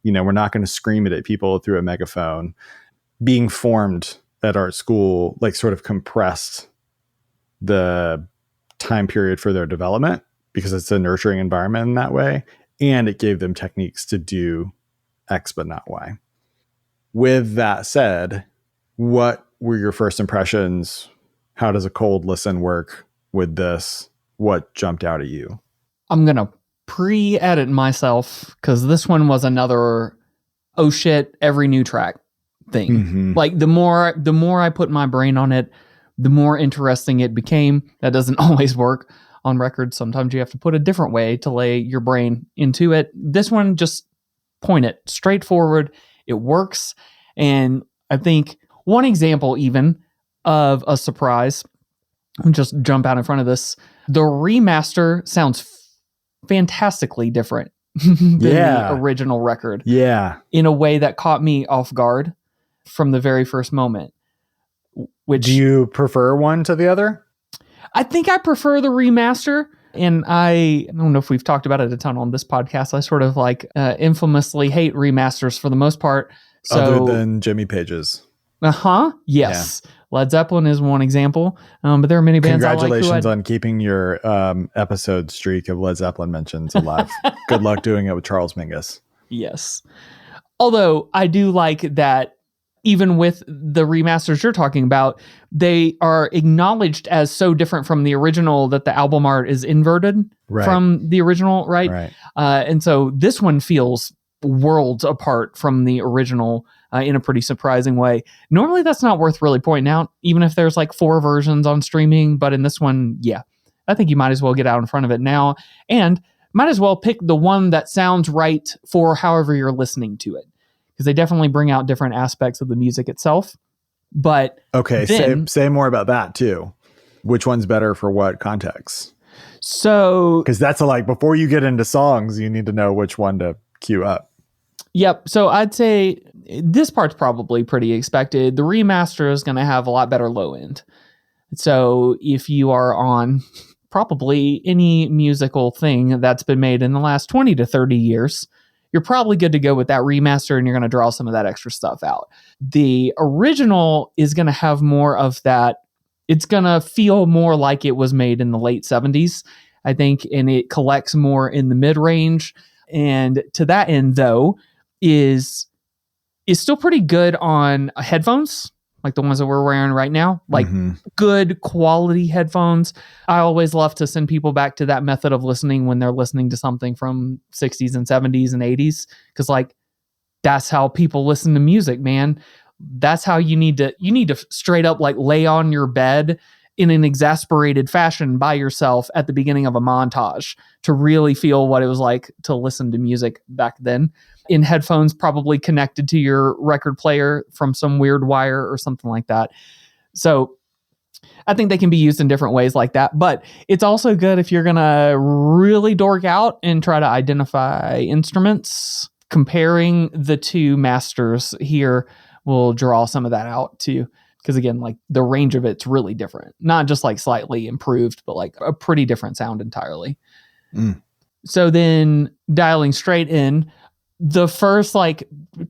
We're not going to scream it at people through a megaphone. Being formed at art school, like sort of compressed the time period for their development because it's a nurturing environment in that way. And it gave them techniques to do X, but not Y. With that said, what were your first impressions? How does a cold listen work with this? What jumped out at you? I'm going to pre-edit myself because this one was another, oh shit, every new track thing. Mm-hmm. Like the more I put my brain on it, the more interesting it became. That doesn't always work on record. Sometimes you have to put a different way to lay your brain into it. This one, just point it straightforward. It works. And I think one example even of a surprise, just jump out in front of this, the remaster sounds fantastically different than the original record. Yeah. In a way that caught me off guard from the very first moment. Which, do you prefer one to the other? I think I prefer the remaster. And I don't know if we've talked about it a ton on this podcast. I sort of like infamously hate remasters for the most part. So, other than Jimmy Page's. Yes. Yeah. Led Zeppelin is one example. But there are many bands I like. Congratulations on keeping your episode streak of Led Zeppelin mentions alive. Good luck doing it with Charles Mingus. Yes. Although I do like that even with the remasters you're talking about, they are acknowledged as so different from the original that the album art is inverted from the original, right? And so this one feels worlds apart from the original in a pretty surprising way. Normally that's not worth really pointing out, even if there's like 4 versions on streaming. But in this one, I think you might as well get out in front of it now and might as well pick the one that sounds right for however you're listening to it. Because they definitely bring out different aspects of the music itself. But okay, say more about that too. Which one's better for what context? So, because that's before you get into songs, you need to know which one to cue up. Yep. So I'd say this part's probably pretty expected. The remaster is going to have a lot better low end. So if you are on probably any musical thing that's been made in the last 20 to 30 years, you're probably good to go with that remaster and you're going to draw some of that extra stuff out. The original is going to have more of that. It's going to feel more like it was made in the late 70s, I think, and it collects more in the mid-range. And to that end, though, is still pretty good on headphones, like the ones that we're wearing right now, like good quality headphones. I always love to send people back to that method of listening when they're listening to something from 60s and 70s and 80s. Cause that's how people listen to music, man. That's how you need to straight up lay on your bed in an exasperated fashion by yourself at the beginning of a montage to really feel what it was like to listen to music back then. In headphones, probably connected to your record player from some weird wire or something like that. So I think they can be used in different ways like that. But it's also good if you're going to really dork out and try to identify instruments. Comparing the two masters here will draw some of that out too. Because again, the range of it's really different. Not just slightly improved, but a pretty different sound entirely. So then dialing straight in, the first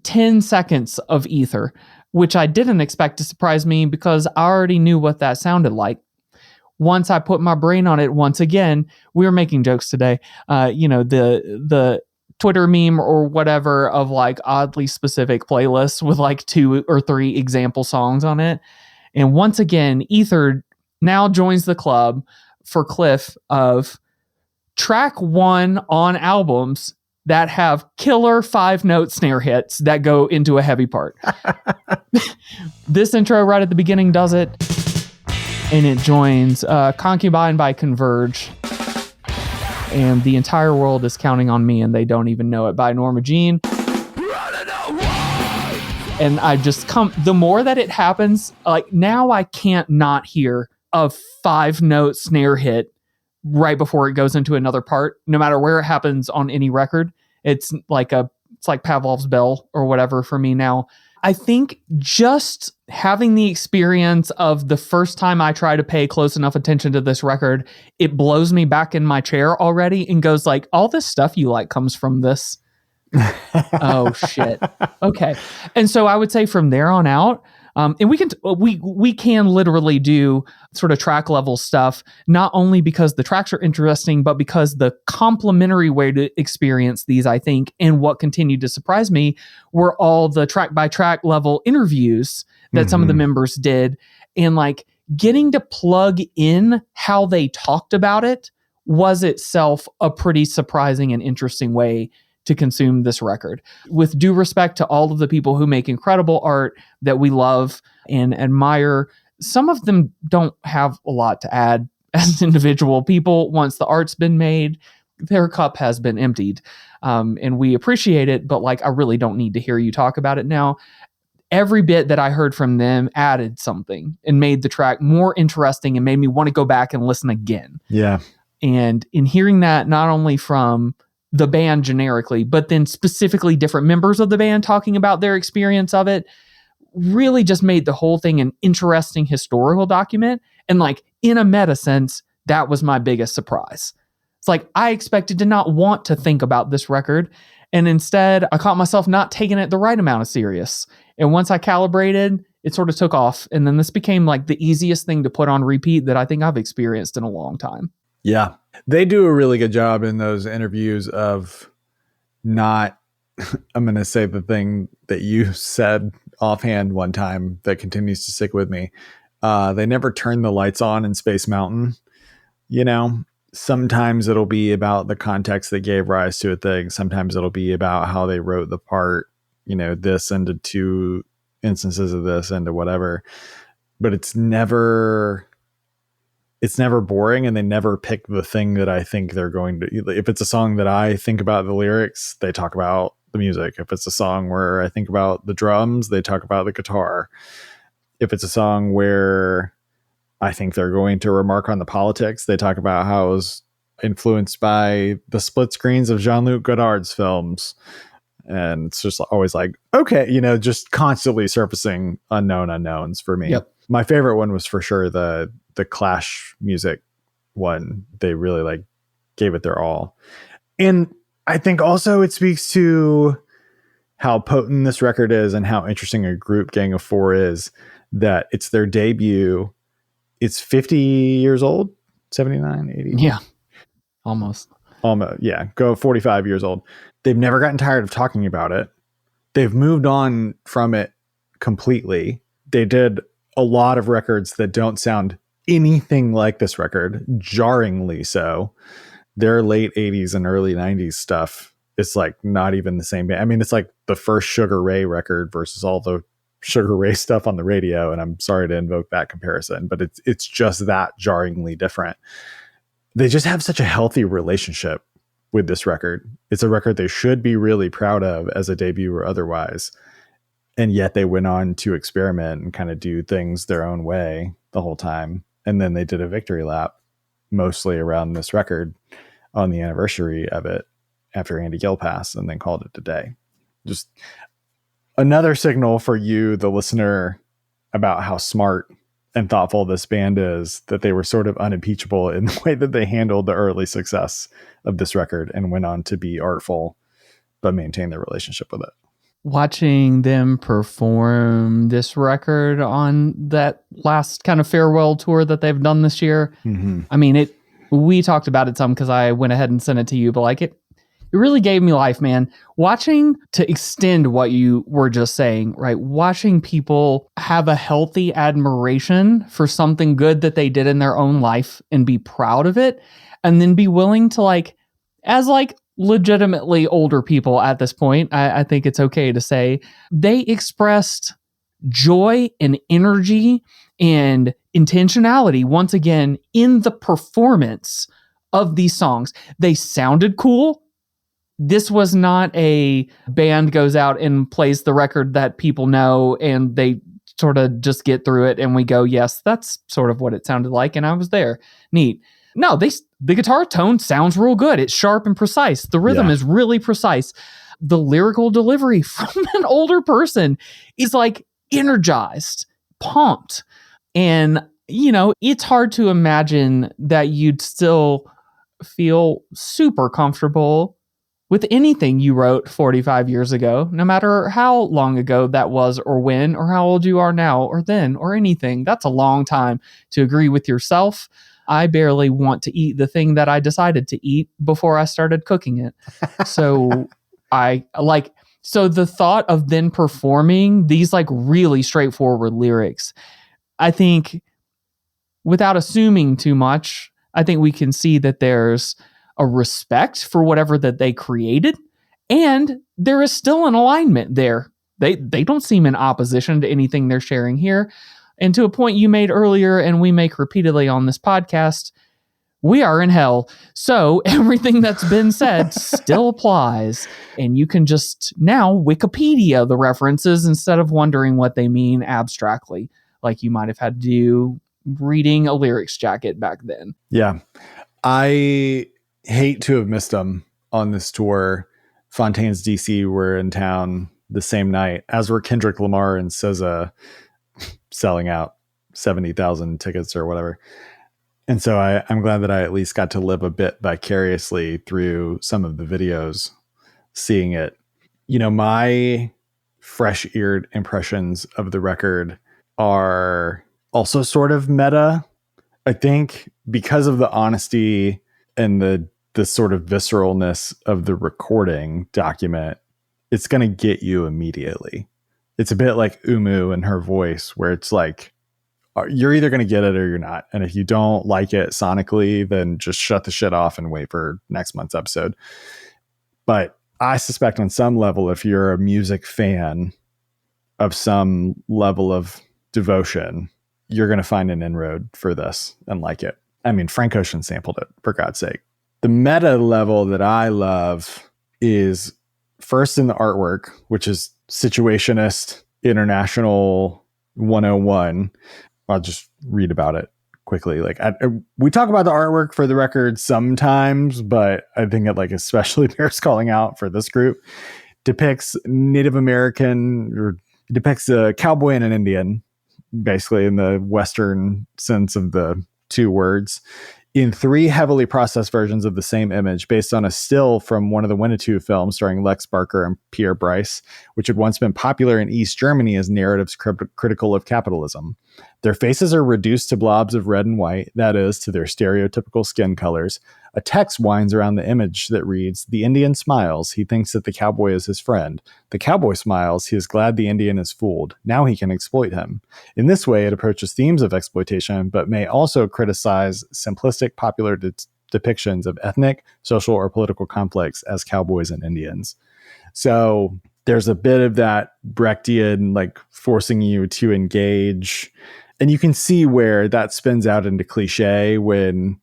10 seconds of Ether, which I didn't expect to surprise me because I already knew what that sounded like. Once I put my brain on it, once again, we were making jokes today. The Twitter meme or whatever of oddly specific playlists with 2 or 3 example songs on it. And once again, Ether now joins the club for Cliff of track 1 on albums that have killer 5-note snare hits that go into a heavy part. This intro right at the beginning does it. And it joins Concubine by Converge. And The Entire World is Counting on Me and They Don't Even Know It by Norma Jean. And I just the more that it happens, now I can't not hear a 5-note snare hit right before it goes into another part, no matter where it happens on any record. It's like Pavlov's bell or whatever for me now. I think just having the experience of the first time I try to pay close enough attention to this record, it blows me back in my chair already and goes all this stuff you like comes from this. Oh shit. Okay. And so I would say from there on out, and we can literally do sort of track level stuff, not only because the tracks are interesting, but because the complementary way to experience these, I think, and what continued to surprise me were all the track by track level interviews that some of the members did. And getting to plug in how they talked about it was itself a pretty surprising and interesting way to consume this record. With due respect to all of the people who make incredible art that we love and admire, some of them don't have a lot to add as individual people. Once the art's been made, their cup has been emptied. And we appreciate it, but I really don't need to hear you talk about it now. Every bit that I heard from them added something and made the track more interesting and made me want to go back and listen again. Yeah. And in hearing that, not only from the band generically, but then specifically different members of the band talking about their experience of it, really just made the whole thing an interesting historical document. And in a meta sense, that was my biggest surprise. It's like I expected to not want to think about this record, and instead I caught myself not taking it the right amount of serious. And once I calibrated, it sort of took off. And then this became like the easiest thing to put on repeat that I think I've experienced in a long time. Yeah. They do a really good job in those interviews of not, I'm going to say the thing that you said offhand one time that continues to stick with me. They never turn the lights on in Space Mountain. You know, sometimes it'll be about the context that gave rise to a thing. Sometimes it'll be about how they wrote the part, you know, this into two instances of this into whatever. But it's never boring, and they never pick the thing that I think they're going to. If it's a song that I think about the lyrics, they talk about the music. If it's a song where I think about the drums, they talk about the guitar. If it's a song where I think they're going to remark on the politics, they talk about how it was influenced by the split screens of Jean-Luc Godard's films. And it's just always like, okay, you know, just constantly surfacing unknown unknowns for me. Yep. My favorite one was for sure the Clash music one. They really like gave it their all. And I think also it speaks to how potent this record is and how interesting a group Gang of Four is, that it's their debut. It's 50 years old, 79, 80. Yeah, almost. Yeah, go 45 years old. They've never gotten tired of talking about it. They've moved on from it completely. They did a lot of records that don't sound anything like this record, jarringly so. Their late 80s and early 90s stuff is like not even the same band. I mean, it's like the first Sugar Ray record versus all the Sugar Ray stuff on the radio, and I'm sorry to invoke that comparison, but it's just that jarringly different. They just have such a healthy relationship with this record. It's a record they should be really proud of as a debut or otherwise. And yet they went on to experiment and kind of do things their own way the whole time. And then they did a victory lap mostly around this record on the anniversary of it after Andy Gill passed, and then called it a day. Just another signal for you, the listener, about how smart and thoughtful this band is, that they were sort of unimpeachable in the way that they handled the early success of this record and went on to be artful, but maintain their relationship with it. Watching them perform this record on that last kind of farewell tour that they've done this year. Mm-hmm. I mean, we talked about it some because I went ahead and sent it to you, but like it really gave me life, man. Watching, to extend what you were just saying, right? Watching people have a healthy admiration for something good that they did in their own life and be proud of it, and then be willing to, like, as like legitimately older people at this point, I think it's okay to say, they expressed joy and energy and intentionality once again in the performance of these songs. They sounded cool. This was not a band goes out and plays the record that people know and they sort of just get through it and we go, yes, that's sort of what it sounded like, and I was there. Neat. No, the guitar tone sounds real good. It's sharp and precise. The rhythm is really precise. The lyrical delivery from an older person is like energized, pumped. And, you know, it's hard to imagine that you'd still feel super comfortable with anything you wrote 45 years ago, no matter how long ago that was or when, or how old you are now or then or anything. That's a long time to agree with yourself. I barely want to eat the thing that I decided to eat before I started cooking it. So so the thought of then performing these like really straightforward lyrics, I think without assuming too much, I think we can see that there's a respect for whatever that they created, and there is still an alignment there. They don't seem in opposition to anything they're sharing here. And to a point you made earlier, and we make repeatedly on this podcast, we are in hell. So everything that's been said still applies. And you can just now Wikipedia the references instead of wondering what they mean abstractly, like you might have had to do reading a lyrics jacket back then. Yeah. I hate to have missed them on this tour. Fontaine's DC were in town the same night, as were Kendrick Lamar and SZA, selling out 70,000 tickets or whatever. And so I'm glad that I at least got to live a bit vicariously through some of the videos, seeing it. You know, my fresh-eared impressions of the record are also sort of meta. I think because of the honesty and the sort of visceralness of the recording document, it's going to get you immediately. It's a bit like Umu and her voice, where it's like, you're either going to get it or you're not. And if you don't like it sonically, then just shut the shit off and wait for next month's episode. But I suspect on some level, if you're a music fan of some level of devotion, you're going to find an inroad for this and like it. I mean, Frank Ocean sampled it, for God's sake. The meta level that I love is first in the artwork, which is Situationist International 101. I'll just read about it quickly. Like we talk about the artwork for the record sometimes, but I think it like especially bears calling out for this group. Depicts Native American, or depicts a cowboy and an Indian, basically in the Western sense of the two words, in 3 heavily processed versions of the same image based on a still from one of the Winnetou films starring Lex Barker and Pierre Brice, which had once been popular in East Germany as narratives critical of capitalism. Their faces are reduced to blobs of red and white, that is, to their stereotypical skin colors. A text winds around the image that reads, "The Indian smiles. He thinks that the cowboy is his friend. The cowboy smiles. He is glad the Indian is fooled. Now he can exploit him." In this way, it approaches themes of exploitation, but may also criticize simplistic popular depictions of ethnic, social, or political conflicts as cowboys and Indians. So there's a bit of that Brechtian, like forcing you to engage. And you can see where that spins out into cliche when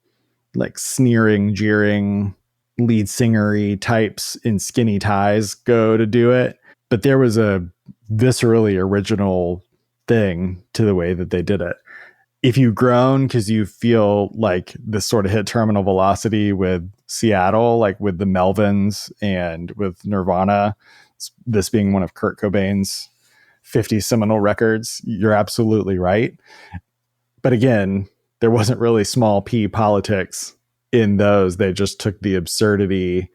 like sneering, jeering, lead singery types in skinny ties go to do it. But there was a viscerally original thing to the way that they did it. If you groan because you feel like this sort of hit terminal velocity with Seattle, like with the Melvins and with Nirvana, this being one of Kurt Cobain's 50 seminal records, you're absolutely right. But again, there wasn't really small p politics in those. They just took the absurdity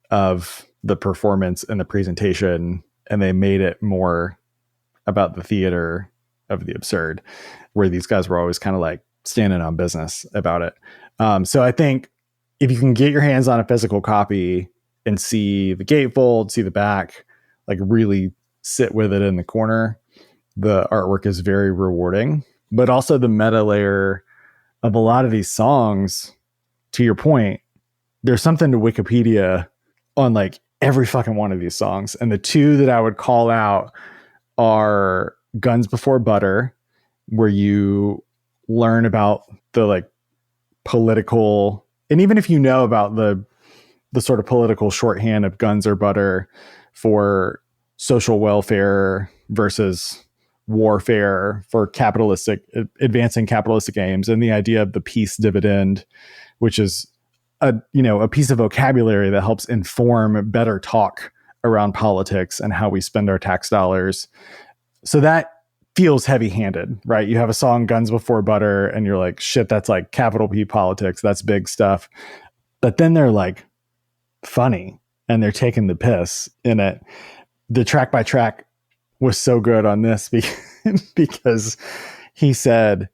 of the performance and the presentation and they made it more about the theater of the absurd, where these guys were always kind of like standing on business about it. So I think if you can get your hands on a physical copy and see the gatefold, see the back, like really sit with it in the corner, the artwork is very rewarding. But also the meta layer of a lot of these songs, to your point, there's something to Wikipedia on like every fucking one of these songs. And the 2 that I would call out are Guns Before Butter, where you learn about the like political, and even if you know about the sort of political shorthand of guns or butter for social welfare versus warfare for advancing capitalistic aims, and the idea of the peace dividend, which is a piece of vocabulary that helps inform better talk around politics and how we spend our tax dollars. So that feels heavy-handed, right? You have a song, Guns Before Butter, and you're like, shit, that's like capital P politics. That's big stuff. But then they're like funny and they're taking the piss in it. The track by track was so good on this because he said,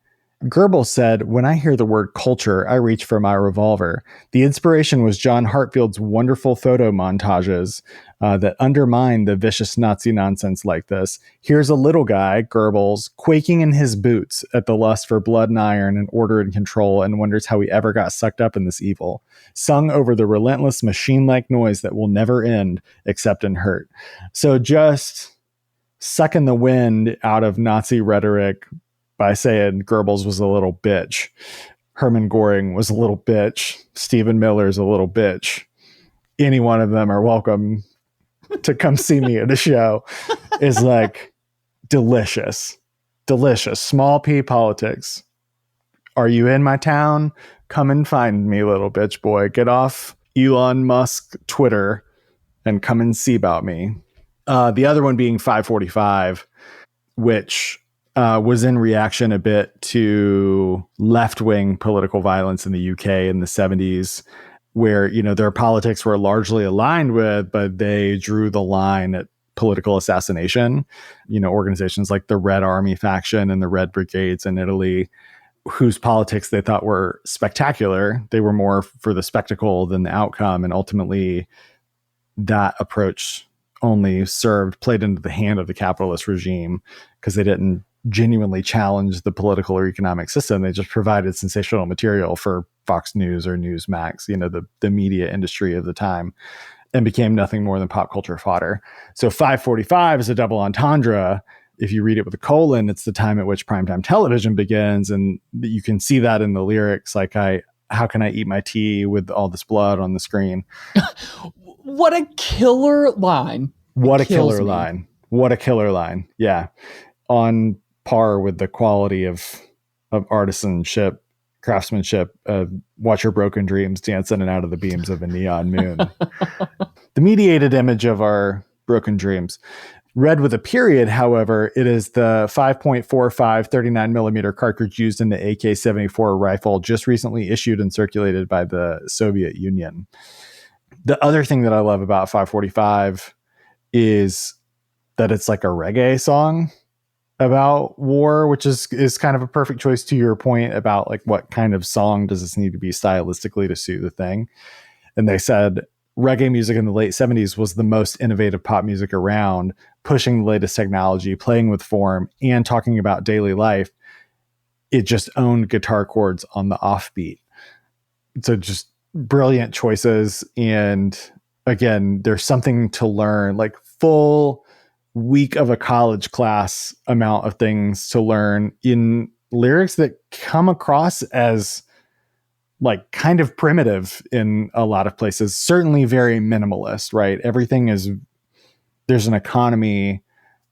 Goebbels said, "When I hear the word culture, I reach for my revolver." The inspiration was John Hartfield's wonderful photo montages that undermine the vicious Nazi nonsense like this. Here's a little guy, Goebbels, quaking in his boots at the lust for blood and iron and order and control, and wonders how he ever got sucked up in this evil, sung over the relentless machine-like noise that will never end except in hurt. So just sucking the wind out of Nazi rhetoric by saying Goebbels was a little bitch, Hermann Göring was a little bitch, Stephen Miller's a little bitch. Any one of them are welcome to come see me at a show, is like delicious. Small p politics. Are you in my town? Come and find me, little bitch boy. Get off Elon Musk Twitter and come and see about me. The other one being 545, which was in reaction a bit to left-wing political violence in the UK in the 70s, where, their politics were largely aligned with, but they drew the line at political assassination. Organizations like the Red Army faction and the Red Brigades in Italy, whose politics they thought were spectacular. They were more for the spectacle than the outcome. And ultimately, that approach only played into the hand of the capitalist regime, because they didn't genuinely challenge the political or economic system. They just provided sensational material for Fox News or Newsmax, the media industry of the time, and became nothing more than pop culture fodder. So 545 is a double entendre. If you read it with a colon, it's the time at which primetime television begins. And you can see that in the lyrics, like, how can I eat my tea with all this blood on the screen? What a killer line. What a killer line. What a killer line. Yeah. On par with the quality of artisanship, craftsmanship. Watch your broken dreams dance in and out of the beams of a neon moon. The mediated image of our broken dreams. Read with a period, however, it is the 5.45 39 millimeter cartridge used in the AK-74 rifle, just recently issued and circulated by the Soviet Union. The other thing that I love about 545 is that it's like a reggae song about war, which is kind of a perfect choice to your point about like what kind of song does this need to be stylistically to suit the thing. And they said reggae music in the late 70s was the most innovative pop music around, pushing the latest technology, playing with form, and talking about daily life. It just owned guitar chords on the offbeat. So just brilliant choices. And again, there's something to learn, like full week of a college class amount of things to learn in lyrics that come across as like kind of primitive in a lot of places, certainly very minimalist, right? There's an economy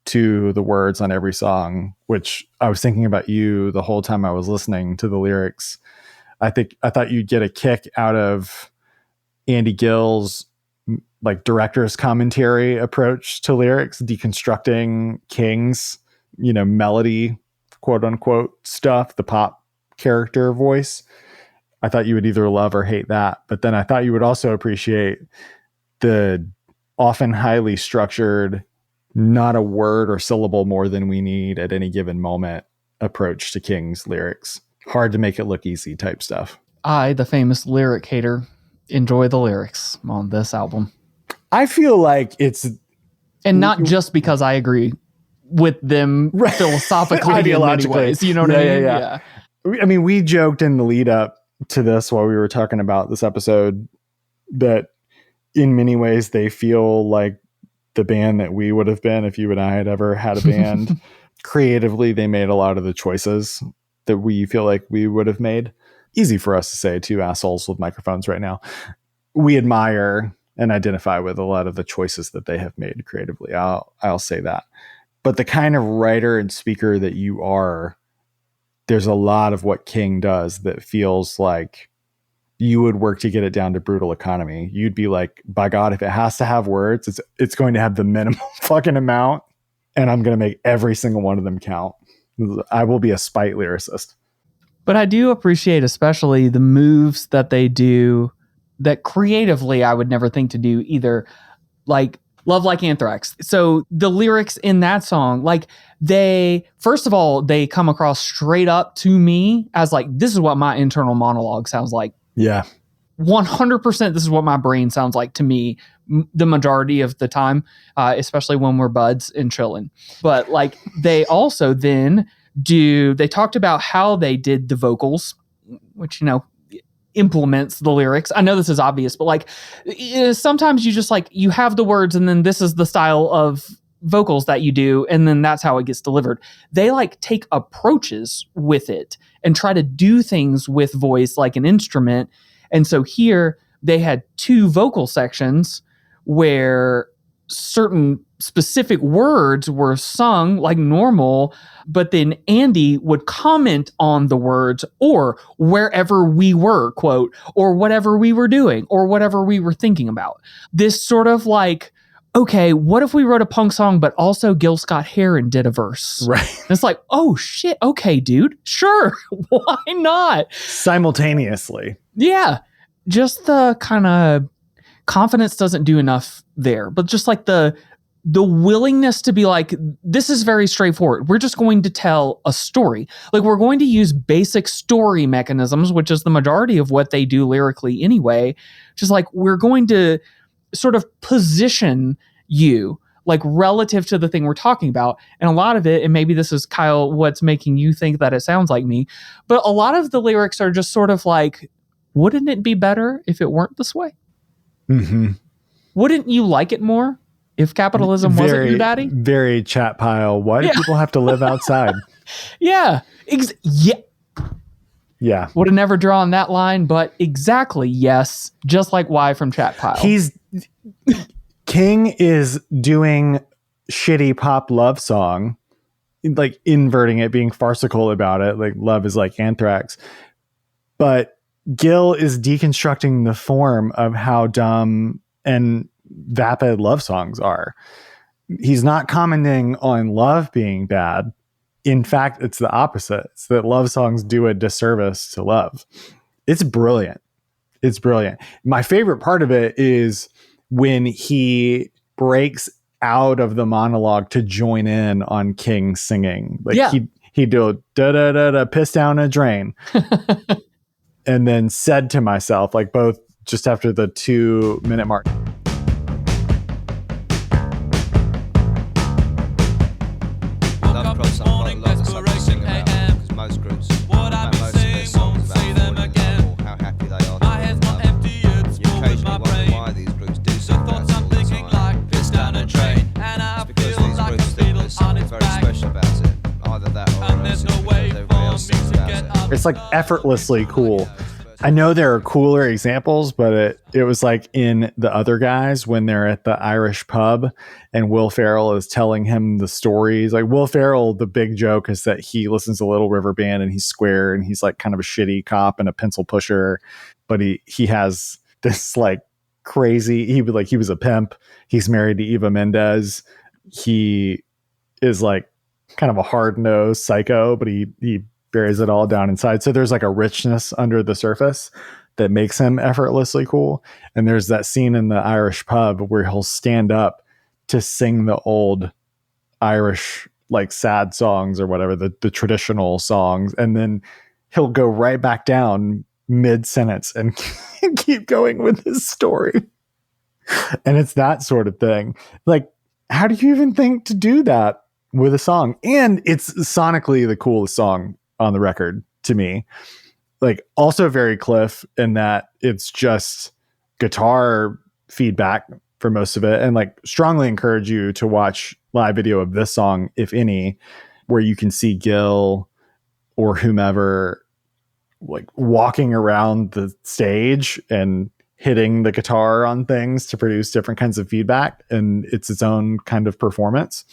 to the words on every song, which I was thinking about you the whole time I was listening to the lyrics. I thought you'd get a kick out of Andy Gill's like director's commentary approach to lyrics, deconstructing King's, melody, quote unquote stuff, the pop character voice. I thought you would either love or hate that. But then I thought you would also appreciate the often highly structured, not a word or syllable more than we need at any given moment approach to King's lyrics. Hard to make it look easy type stuff. I, the famous lyric hater, enjoy the lyrics on this album. I feel like it's... And not just because I agree with them philosophically, ideologically. In many ways, you know what I mean? Yeah. I mean, we joked in the lead up to this while we were talking about this episode that in many ways they feel like the band that we would have been if you and I had ever had a band. Creatively, they made a lot of the choices that we feel like we would have made. Easy for us to say, two assholes with microphones right now. We admire and identify with a lot of the choices that they have made creatively. I'll say that. But the kind of writer and speaker that you are, there's a lot of what King does that feels like you would work to get it down to brutal economy. You'd be like, by God, if it has to have words, it's going to have the minimum fucking amount, and I'm going to make every single one of them count. I will be a spite lyricist. But I do appreciate especially the moves that they do that creatively I would never think to do either, like Love Like Anthrax. So the lyrics in that song, like first of all, they come across straight up to me as like, this is what my internal monologue sounds like. Yeah. 100% this is what my brain sounds like to me the majority of the time, especially when we're buds and chilling. But like they also then they talked about how they did the vocals, which, implements the lyrics. I know this is obvious, but like sometimes you just like, you have the words and then this is the style of vocals that you do. And then that's how it gets delivered. They like take approaches with it and try to do things with voice like an instrument. And so here they had two vocal sections where certain specific words were sung like normal, but then Andy would comment on the words or wherever we were, quote, or whatever we were doing or whatever we were thinking about. This sort of like okay, what if we wrote a punk song, but also Gil Scott-Heron did a verse? Right. And it's like, oh shit, okay, dude, sure, why not? Simultaneously. Yeah, just the kind of confidence doesn't do enough there, but just like the willingness to be like, this is very straightforward. We're just going to tell a story. Like, we're going to use basic story mechanisms, which is the majority of what they do lyrically anyway. Just like, we're going to sort of position you like relative to the thing we're talking about. And a lot of it, and maybe this is, Kyle, what's making you think that it sounds like me, but a lot of the lyrics are just sort of like, wouldn't it be better if it weren't this way? Mm-hmm. Wouldn't you like it more if capitalism wasn't your daddy? Very chat pile. Why do people have to live outside? Yeah. Yeah. Yeah. Would have never drawn that line, but exactly, yes. Just like Y from chat pile. King is doing shitty pop love song, like inverting it, being farcical about it. Like love is like anthrax. But Gil is deconstructing the form of how dumb and vapid love songs are. He's not commenting on love being bad. In fact, it's the opposite. It's that love songs do a disservice to love. It's brilliant. It's brilliant. My favorite part of it is when he breaks out of the monologue to join in on King singing. Like he'd do da da da da piss down a drain. And then said to myself, like both just after the 2-minute mark. It's like effortlessly cool. I know there are cooler examples, but it was like in The Other Guys when they're at the Irish pub and Will Ferrell is telling him the stories. Like Will Ferrell, the big joke is that he listens to Little River Band and he's square and he's like kind of a shitty cop and a pencil pusher, but he has this like crazy, he was a pimp. He's married to Eva Mendes. He is like kind of a hard-nosed psycho, but he buries it all down inside. So there's like a richness under the surface that makes him effortlessly cool. And there's that scene in the Irish pub where he'll stand up to sing the old Irish like sad songs or whatever, the traditional songs. And then he'll go right back down mid-sentence and keep going with his story. And it's that sort of thing. Like, how do you even think to do that with a song? And it's sonically the coolest song on the record to me. Like also very Cliff in that it's just guitar feedback for most of it. And like strongly encourage you to watch live video of this song, if any, where you can see Gil or whomever like walking around the stage and hitting the guitar on things to produce different kinds of feedback. And it's its own kind of performance.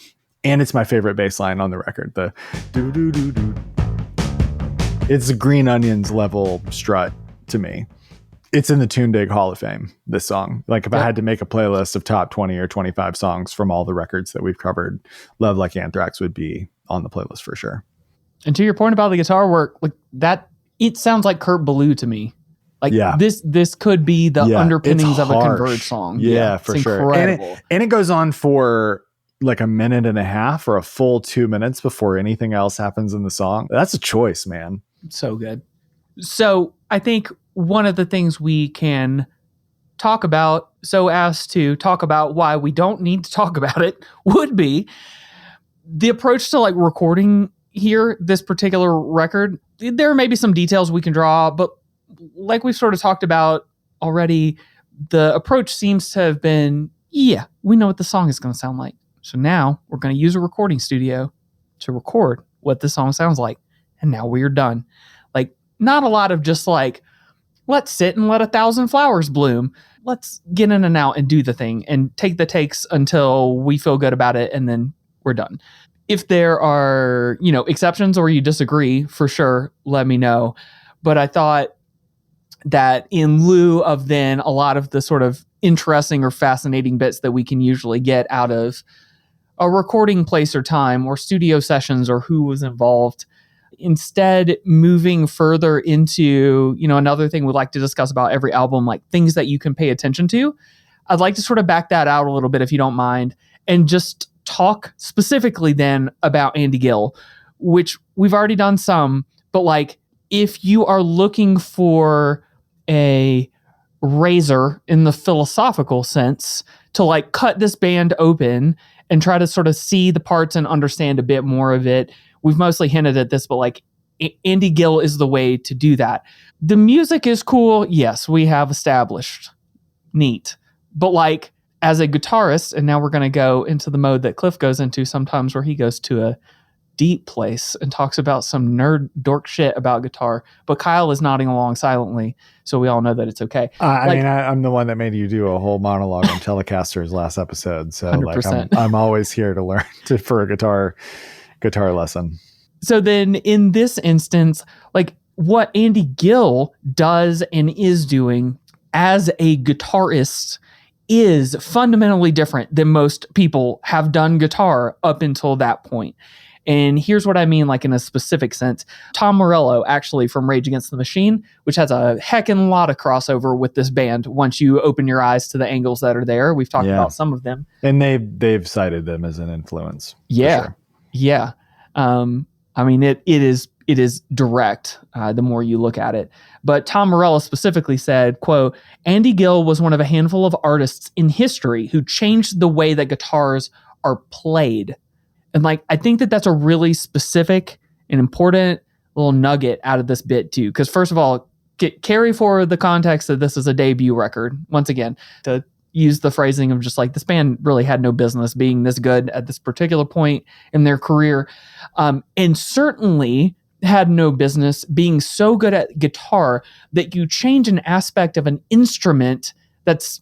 And it's my favorite bass line on the record. The do do do do. It's a Green Onions level strut to me. It's in the Tune Dig Hall of Fame, this song. Like if I had to make a playlist of top 20 or 25 songs from all the records that we've covered, Love Like Anthrax would be on the playlist for sure. And to your point about the guitar work, like that, it sounds like Kurt Ballou to me. Like this could be the underpinnings of a Converge song. Yeah, for sure. And it goes on for like a minute and a half or a full 2 minutes before anything else happens in the song. That's a choice, man. So good. So I think one of the things we can talk about so as to talk about why we don't need to talk about it would be the approach to like recording here, this particular record. There may be some details we can draw, but like we've sort of talked about already, the approach seems to have been, we know what the song is going to sound like. So now we're going to use a recording studio to record what the song sounds like. And now we're done. Like, not a lot of just like, let's sit and let 1,000 flowers bloom. Let's get in and out and do the thing and take the takes until we feel good about it. And then we're done. If there are, exceptions or you disagree, for sure, let me know. But I thought that in lieu of then a lot of the sort of interesting or fascinating bits that we can usually get out of a recording place or time or studio sessions or who was involved. Instead, moving further into, another thing we'd like to discuss about every album, like things that you can pay attention to. I'd like to sort of back that out a little bit, if you don't mind, and just talk specifically then about Andy Gill, which we've already done some, but like if you are looking for a razor in the philosophical sense to like cut this band open and try to sort of see the parts and understand a bit more of it, we've mostly hinted at this, but like Andy Gill is the way to do that. The music is cool. Yes, we have established. Neat. But like as a guitarist, and now we're going to go into the mode that Cliff goes into sometimes where he goes to a deep place and talks about some nerd dork shit about guitar, but Kyle is nodding along silently, so we all know that it's okay. I'm the one that made you do a whole monologue on Telecasters last episode, so 100%. like I'm always here to learn for a guitar lesson. So then in this instance, like what Andy Gill does and is doing as a guitarist is fundamentally different than most people have done guitar up until that point. And here's what I mean, like in a specific sense. Tom Morello, actually from Rage Against the Machine, which has a heckin' lot of crossover with this band once you open your eyes to the angles that are there. We've talked about some of them. And they've cited them as an influence. Yeah. Sure. Yeah. I mean, it is direct the more you look at it. But Tom Morello specifically said, quote, Andy Gill was one of a handful of artists in history who changed the way that guitars are played. And like, I think that that's a really specific and important little nugget out of this bit too. Because first of all, carry forward the context that this is a debut record. Once again, to use the phrasing of just like this band really had no business being this good at this particular point in their career. And certainly had no business being so good at guitar that you change an aspect of an instrument that's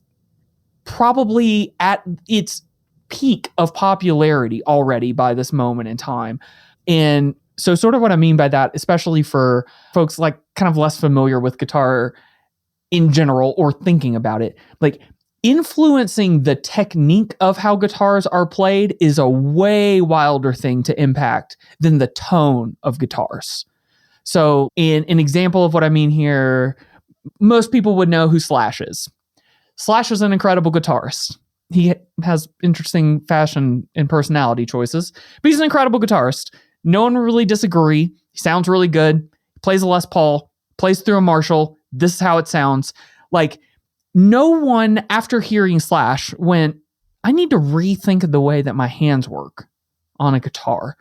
probably at its peak of popularity already by this moment in time. And so sort of what I mean by that, especially for folks like kind of less familiar with guitar in general or thinking about it, like influencing the technique of how guitars are played is a way wilder thing to impact than the tone of guitars. So in an example of what I mean here, most people would know who Slash is. Slash is an incredible guitarist. He has interesting fashion and personality choices, but he's an incredible guitarist. No one will really disagree. He sounds really good. He plays a Les Paul, plays through a Marshall. This is how it sounds. Like, no one, after hearing Slash, went, I need to rethink the way that my hands work on a guitar.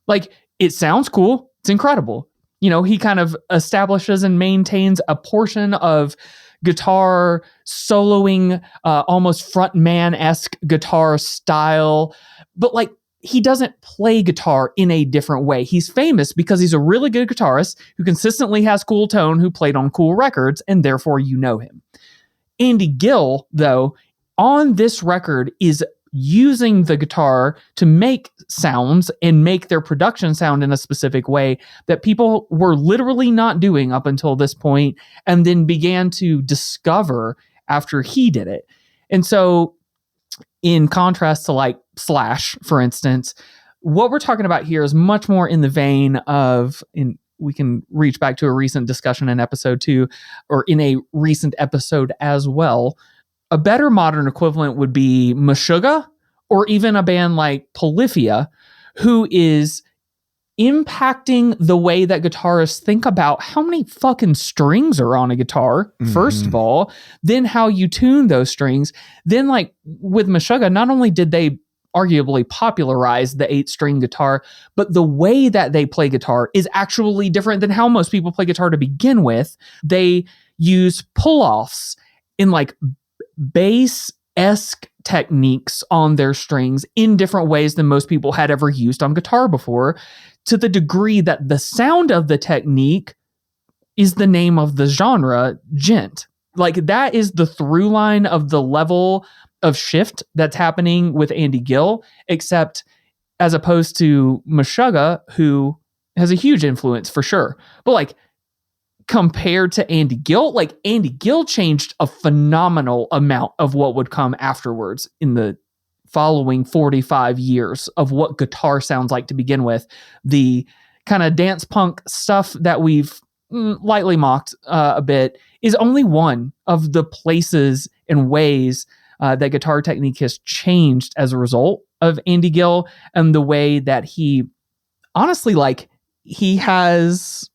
Like, it sounds cool. It's incredible. He kind of establishes and maintains a portion of guitar soloing, almost frontman-esque guitar style. But like, he doesn't play guitar in a different way. He's famous because he's a really good guitarist who consistently has cool tone, who played on cool records, and therefore you know him. Andy Gill, though, on this record is using the guitar to make sounds and make their production sound in a specific way that people were literally not doing up until this point, and then began to discover after he did it. And so in contrast to like Slash, for instance, what we're talking about here is much more in the vein of, we can reach back to a recent discussion in episode 2 or in a recent episode as well. A better modern equivalent would be Meshuggah, or even a band like Polyphia, who is impacting the way that guitarists think about how many fucking strings are on a guitar, first of all, then how you tune those strings. Then like with Meshuggah, not only did they arguably popularize the 8-string guitar, but the way that they play guitar is actually different than how most people play guitar to begin with. They use pull-offs in like bass-esque techniques on their strings in different ways than most people had ever used on guitar before, to the degree that the sound of the technique is the name of the genre, djent. Like, that is the through line of the level of shift that's happening with Andy Gill, except as opposed to Meshuggah, who has a huge influence for sure. But like, compared to Andy Gill, like Andy Gill changed a phenomenal amount of what would come afterwards in the following 45 years of what guitar sounds like to begin with. The kind of dance punk stuff that we've lightly mocked a bit is only one of the places and ways that guitar technique has changed as a result of Andy Gill, and the way that he honestly, like, he has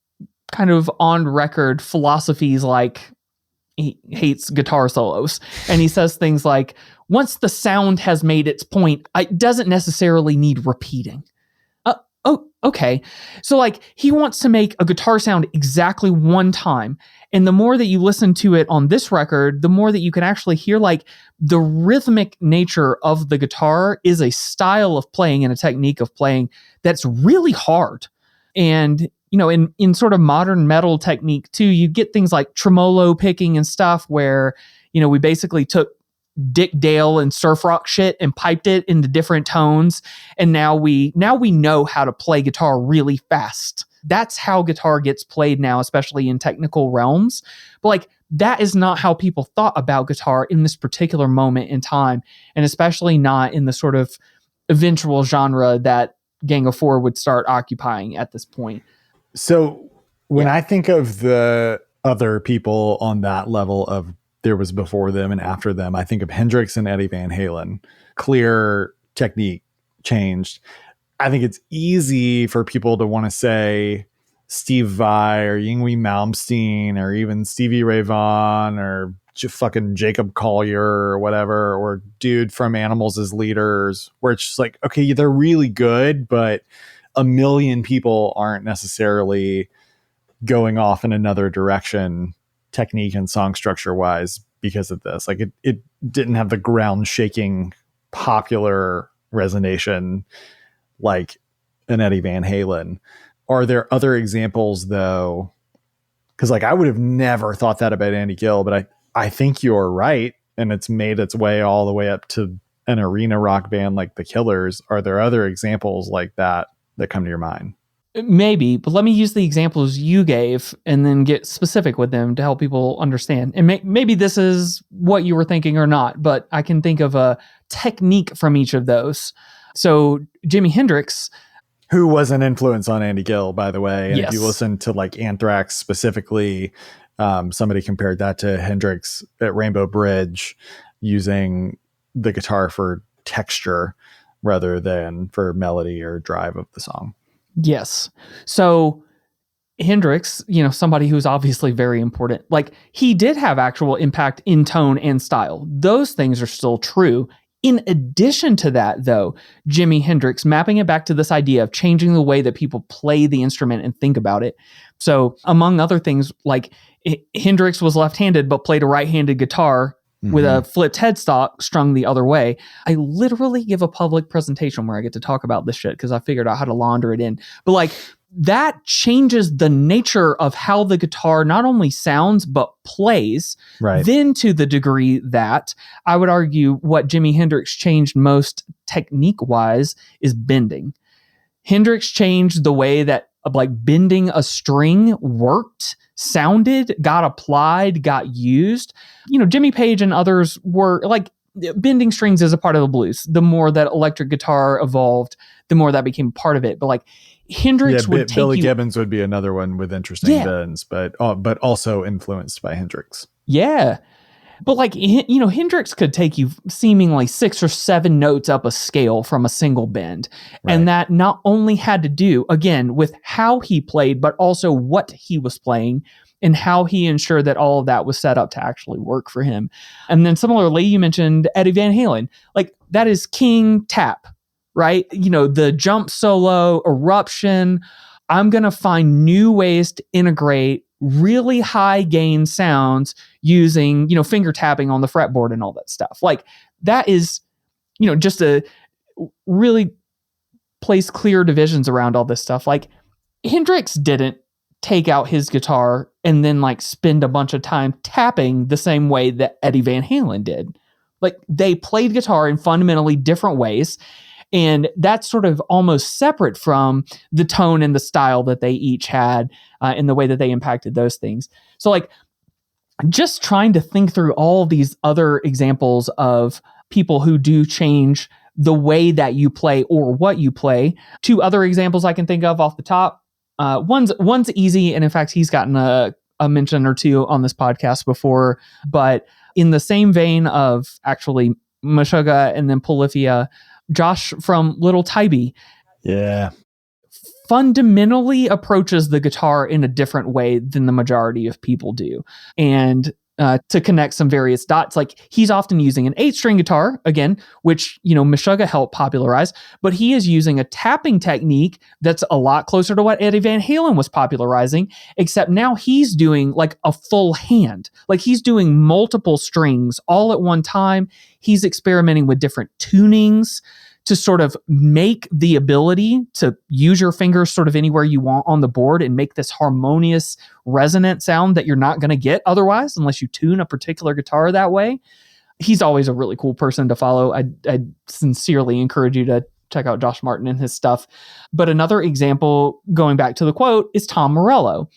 kind of on record philosophies like he hates guitar solos, and he says things like, once the sound has made its point, it doesn't necessarily need repeating. Okay. So like, he wants to make a guitar sound exactly one time. And the more that you listen to it on this record, the more that you can actually hear like the rhythmic nature of the guitar is a style of playing and a technique of playing that's really hard. And, you know, in sort of modern metal technique too, you get things like tremolo picking and stuff where, you know, we basically took Dick Dale and surf rock shit and piped it into different tones, and now we know how to play guitar really fast. That's how guitar gets played now, especially in technical realms. But like, that is not how people thought about guitar in this particular moment in time, and especially not in the sort of eventual genre that Gang of Four would start occupying at this point. So when I think of the other people on that level of there was before them and after them, I think of Hendrix and Eddie Van Halen. Clear technique changed. I think it's easy for people to want to say Steve Vai or Yngwie Malmsteen or even Stevie Ray Vaughan or fucking Jacob Collier or whatever, or dude from Animals as Leaders, where it's just like, okay, they're really good, but a million people aren't necessarily going off in another direction technique and song structure wise because of this. Like it didn't have the ground shaking popular resonation like an Eddie Van Halen. Are there other examples though? Because like I would have never thought that about Andy Gill, but I think you're right, and it's made its way all the way up to an arena rock band like the Killers. Are there other examples like that come to your mind? Maybe, but let me use the examples you gave and then get specific with them to help people understand. And maybe this is what you were thinking or not, but I can think of a technique from each of those. So Jimi Hendrix, who was an influence on Andy Gill, by the way. And yes. If you listen to like Anthrax specifically, somebody compared that to Hendrix at Rainbow Bridge, using the guitar for texture rather than for melody or drive of the song. Yes. So Hendrix, you know, somebody who's obviously very important, like he did have actual impact in tone and style. Those things are still true. In addition to that, though, Jimi Hendrix, mapping it back to this idea of changing the way that people play the instrument and think about it. So among other things, like Hendrix was left-handed, but played a right-handed guitar with a flipped headstock strung the other way. I literally give a public presentation where I get to talk about this shit because I figured out how to launder it in. But like, that changes the nature of how the guitar not only sounds, but plays. Right. Then to the degree that I would argue what Jimi Hendrix changed most technique-wise is bending. Hendrix changed the way that like bending a string worked, sounded, got applied, got used. You know, Jimmy Page and others were like, bending strings is a part of the blues. The more that electric guitar evolved, the more that became part of it. But like Hendrix would take Billy Gibbons would be another one with interesting bends, but also influenced by Hendrix. Yeah. But like, you know, Hendrix could take you seemingly 6 or 7 notes up a scale from a single bend. Right. And that not only had to do, again, with how he played, but also what he was playing and how he ensured that all of that was set up to actually work for him. And then similarly, you mentioned Eddie Van Halen. Like, that is king tap, right? You know, the jump solo, eruption. I'm going to find new ways to integrate really high gain sounds using, you know, finger tapping on the fretboard and all that stuff. Like, that is, you know, just a really place clear divisions around all this stuff. Like, Hendrix didn't take out his guitar and then like spend a bunch of time tapping the same way that Eddie Van Halen did. Like, they played guitar in fundamentally different ways. And that's sort of almost separate from the tone and the style that they each had and the way that they impacted those things. So like just trying to think through all these other examples of people who do change the way that you play or what you play. Two other examples I can think of off the top. One's easy, and in fact, he's gotten a mention or two on this podcast before. But in the same vein of actually Meshuggah and then Polyphia, Josh from Little Tybee, Yeah. fundamentally approaches the guitar in a different way than the majority of people do. And to connect some various dots, like he's often using an 8-string guitar, again, which, Meshuggah helped popularize, but he is using a tapping technique that's a lot closer to what Eddie Van Halen was popularizing, except now he's doing like a full hand. Like he's doing multiple strings all at one time. He's experimenting with different tunings to sort of make the ability to use your fingers sort of anywhere you want on the board and make this harmonious, resonant sound that you're not going to get otherwise unless you tune a particular guitar that way. He's always a really cool person to follow. I sincerely encourage you to check out Josh Martin and his stuff. But another example, going back to the quote, is Tom Morello.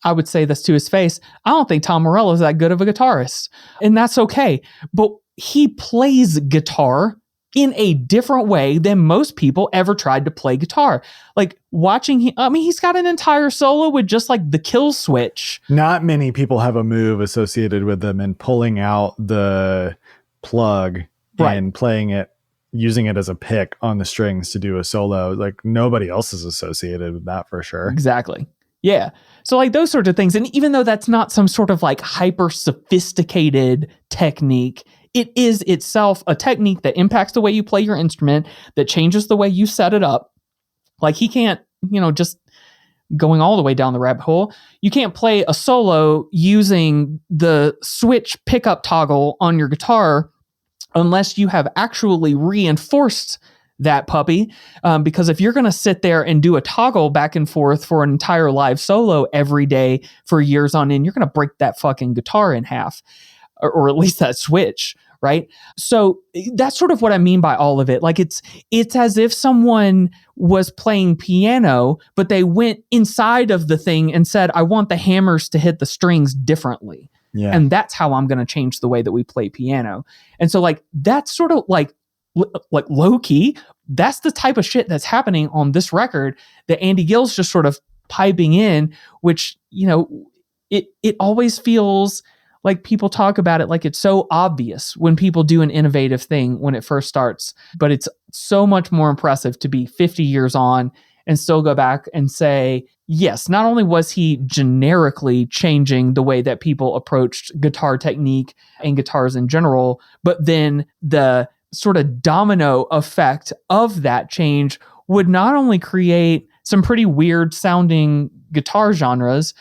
I would say this to his face. I don't think Tom Morello is that good of a guitarist, and that's okay. But he plays guitar in a different way than most people ever tried to play guitar. Like watching he's got an entire solo with just like the kill switch. Not many people have a move associated with them and pulling out the plug and playing it, using it as a pick on the strings to do a solo. Like nobody else is associated with that for sure. Exactly. Yeah. So like those sorts of things. And even though that's not some sort of like hyper sophisticated technique, it is itself a technique that impacts the way you play your instrument, that changes the way you set it up. Like he can't, just going all the way down the rabbit hole, you can't play a solo using the switch pickup toggle on your guitar unless you have actually reinforced that puppy. Because if you're going to sit there and do a toggle back and forth for an entire live solo every day for years on end, you're going to break that fucking guitar in half. Or at least that switch, right? So that's sort of what I mean by all of it. Like it's as if someone was playing piano, but they went inside of the thing and said, I want the hammers to hit the strings differently. Yeah. And that's how I'm going to change the way that we play piano. And so like, that's sort of like low key, that's the type of shit that's happening on this record that Andy Gill's just sort of piping in, which, it always feels like people talk about it like it's so obvious when people do an innovative thing when it first starts, but it's so much more impressive to be 50 years on and still go back and say, yes, not only was he generically changing the way that people approached guitar technique and guitars in general, but then the sort of domino effect of that change would not only create some pretty weird sounding guitar genres,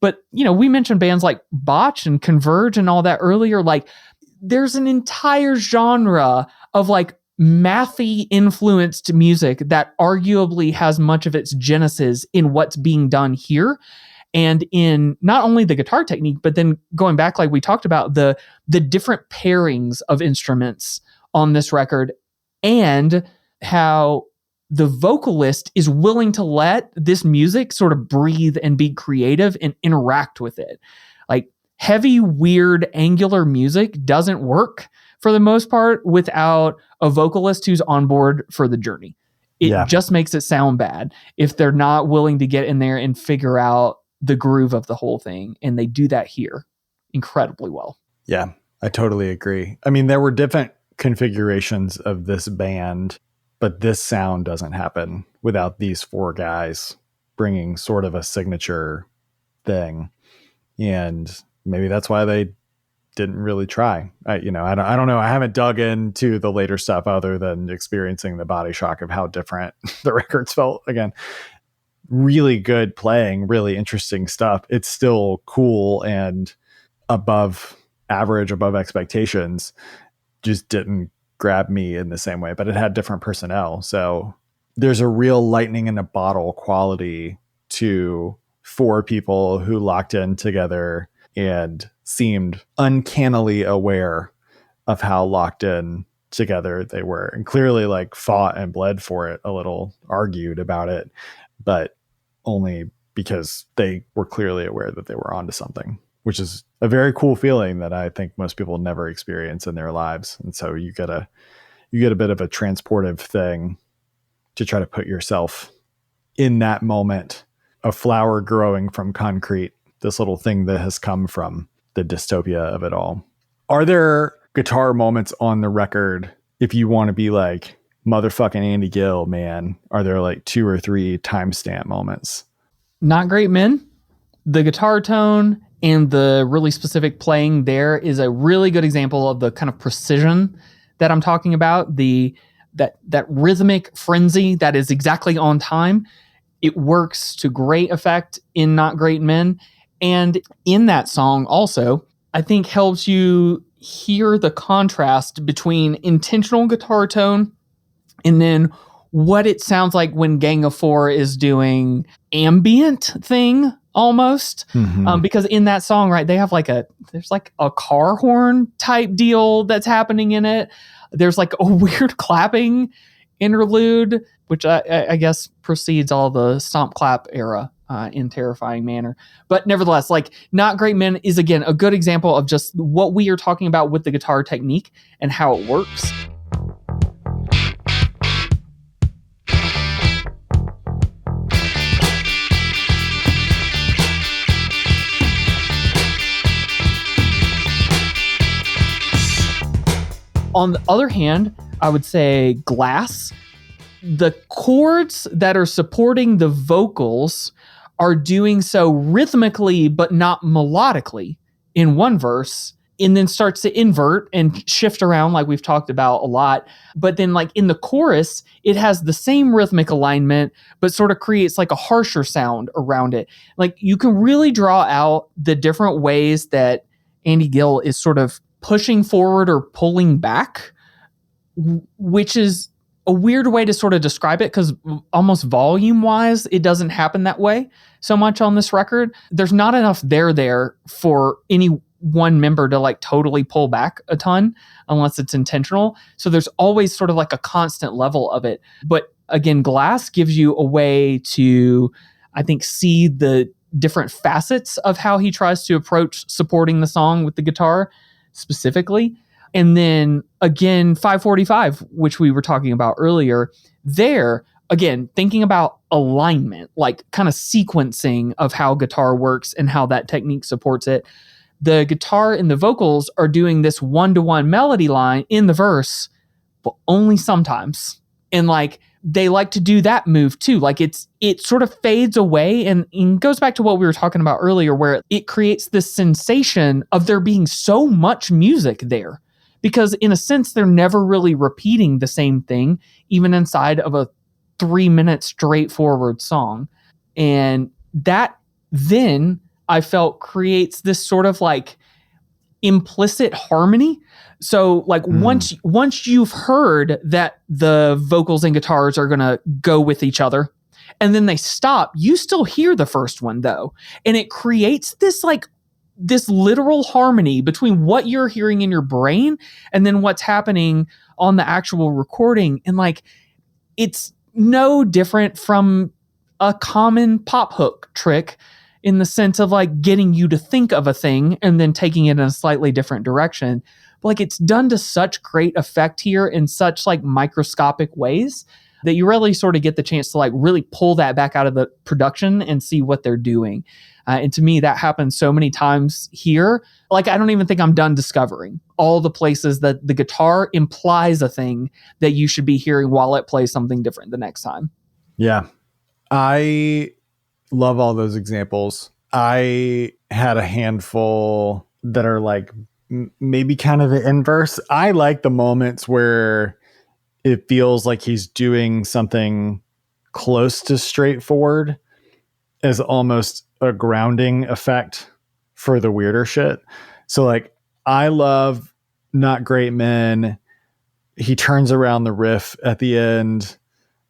but, we mentioned bands like Botch and Converge and all that earlier. Like, there's an entire genre of like mathy influenced music that arguably has much of its genesis in what's being done here. And in not only the guitar technique, but then going back, like we talked about, the different pairings of instruments on this record and how the vocalist is willing to let this music sort of breathe and be creative and interact with it. Like heavy, weird, angular music doesn't work for the most part without a vocalist who's on board for the journey. It just makes it sound bad if they're not willing to get in there and figure out the groove of the whole thing. And they do that here incredibly well. Yeah, I totally agree. I mean, there were different configurations of this band, but this sound doesn't happen without these four guys bringing sort of a signature thing. And maybe that's why they didn't really try. I don't know. I haven't dug into the later stuff other than experiencing the body shock of how different the records felt. Again, really good playing, really interesting stuff. It's still cool and above average, above expectations. Just didn't grab me in the same way, but it had different personnel. So there's a real lightning in a bottle quality to four people who locked in together and seemed uncannily aware of how locked in together they were, and clearly like fought and bled for it a little, argued about it, but only because they were clearly aware that they were onto something, which is a very cool feeling that I think most people never experience in their lives. And so you get a bit of a transportive thing to try to put yourself in that moment, a flower growing from concrete, this little thing that has come from the dystopia of it all. Are there guitar moments on the record, if you want to be like motherfucking Andy Gill, man, are there like 2 or 3 timestamp moments? Not Great Men. The guitar tone and the really specific playing there is a really good example of the kind of precision that I'm talking about. That rhythmic frenzy that is exactly on time. It works to great effect in Not Great Men. And in that song also, I think helps you hear the contrast between intentional guitar tone and then what it sounds like when Gang of Four is doing ambient thing almost. Because in that song, right, they have there's like a car horn type deal that's happening in it. There's like a weird clapping interlude, which I guess precedes all the stomp clap era in terrifying manner. But nevertheless, like Not Great Men is again a good example of just what we are talking about with the guitar technique and how it works. On the other hand, I would say Glass, the chords that are supporting the vocals are doing so rhythmically, but not melodically in one verse, and then starts to invert and shift around like we've talked about a lot. But then like in the chorus, it has the same rhythmic alignment, but sort of creates like a harsher sound around it. Like you can really draw out the different ways that Andy Gill is sort of pushing forward or pulling back, which is a weird way to sort of describe it because almost volume wise, it doesn't happen that way so much on this record. There's not enough there for any one member to like totally pull back a ton unless it's intentional. So there's always sort of like a constant level of it. But again, Glass gives you a way to, I think, see the different facets of how he tries to approach supporting the song with the guitar specifically. And then again, 545, which we were talking about earlier, there, again, thinking about alignment, like kind of sequencing of how guitar works and how that technique supports it. The guitar and the vocals are doing this one-to-one melody line in the verse, but only sometimes. And like, they like to do that move too. Like it sort of fades away and goes back to what we were talking about earlier, where it creates this sensation of there being so much music there. Because in a sense, they're never really repeating the same thing, even inside of a 3-minute straightforward song. And that then I felt creates this sort of like implicit harmony. So like once you've heard that the vocals and guitars are going to go with each other and then they stop, you still hear the first one though. And it creates this literal harmony between what you're hearing in your brain and then what's happening on the actual recording. And like, it's no different from a common pop hook trick in the sense of like getting you to think of a thing and then taking it in a slightly different direction. But like it's done to such great effect here in such like microscopic ways that you really sort of get the chance to like really pull that back out of the production and see what they're doing. And to me, that happens so many times here. Like, I don't even think I'm done discovering all the places that the guitar implies a thing that you should be hearing while it plays something different the next time. Yeah. I love all those examples. I had a handful that are like maybe kind of the inverse. I like the moments where it feels like he's doing something close to straightforward as almost a grounding effect for the weirder shit. So like, I love Not Great Men. He turns around the riff at the end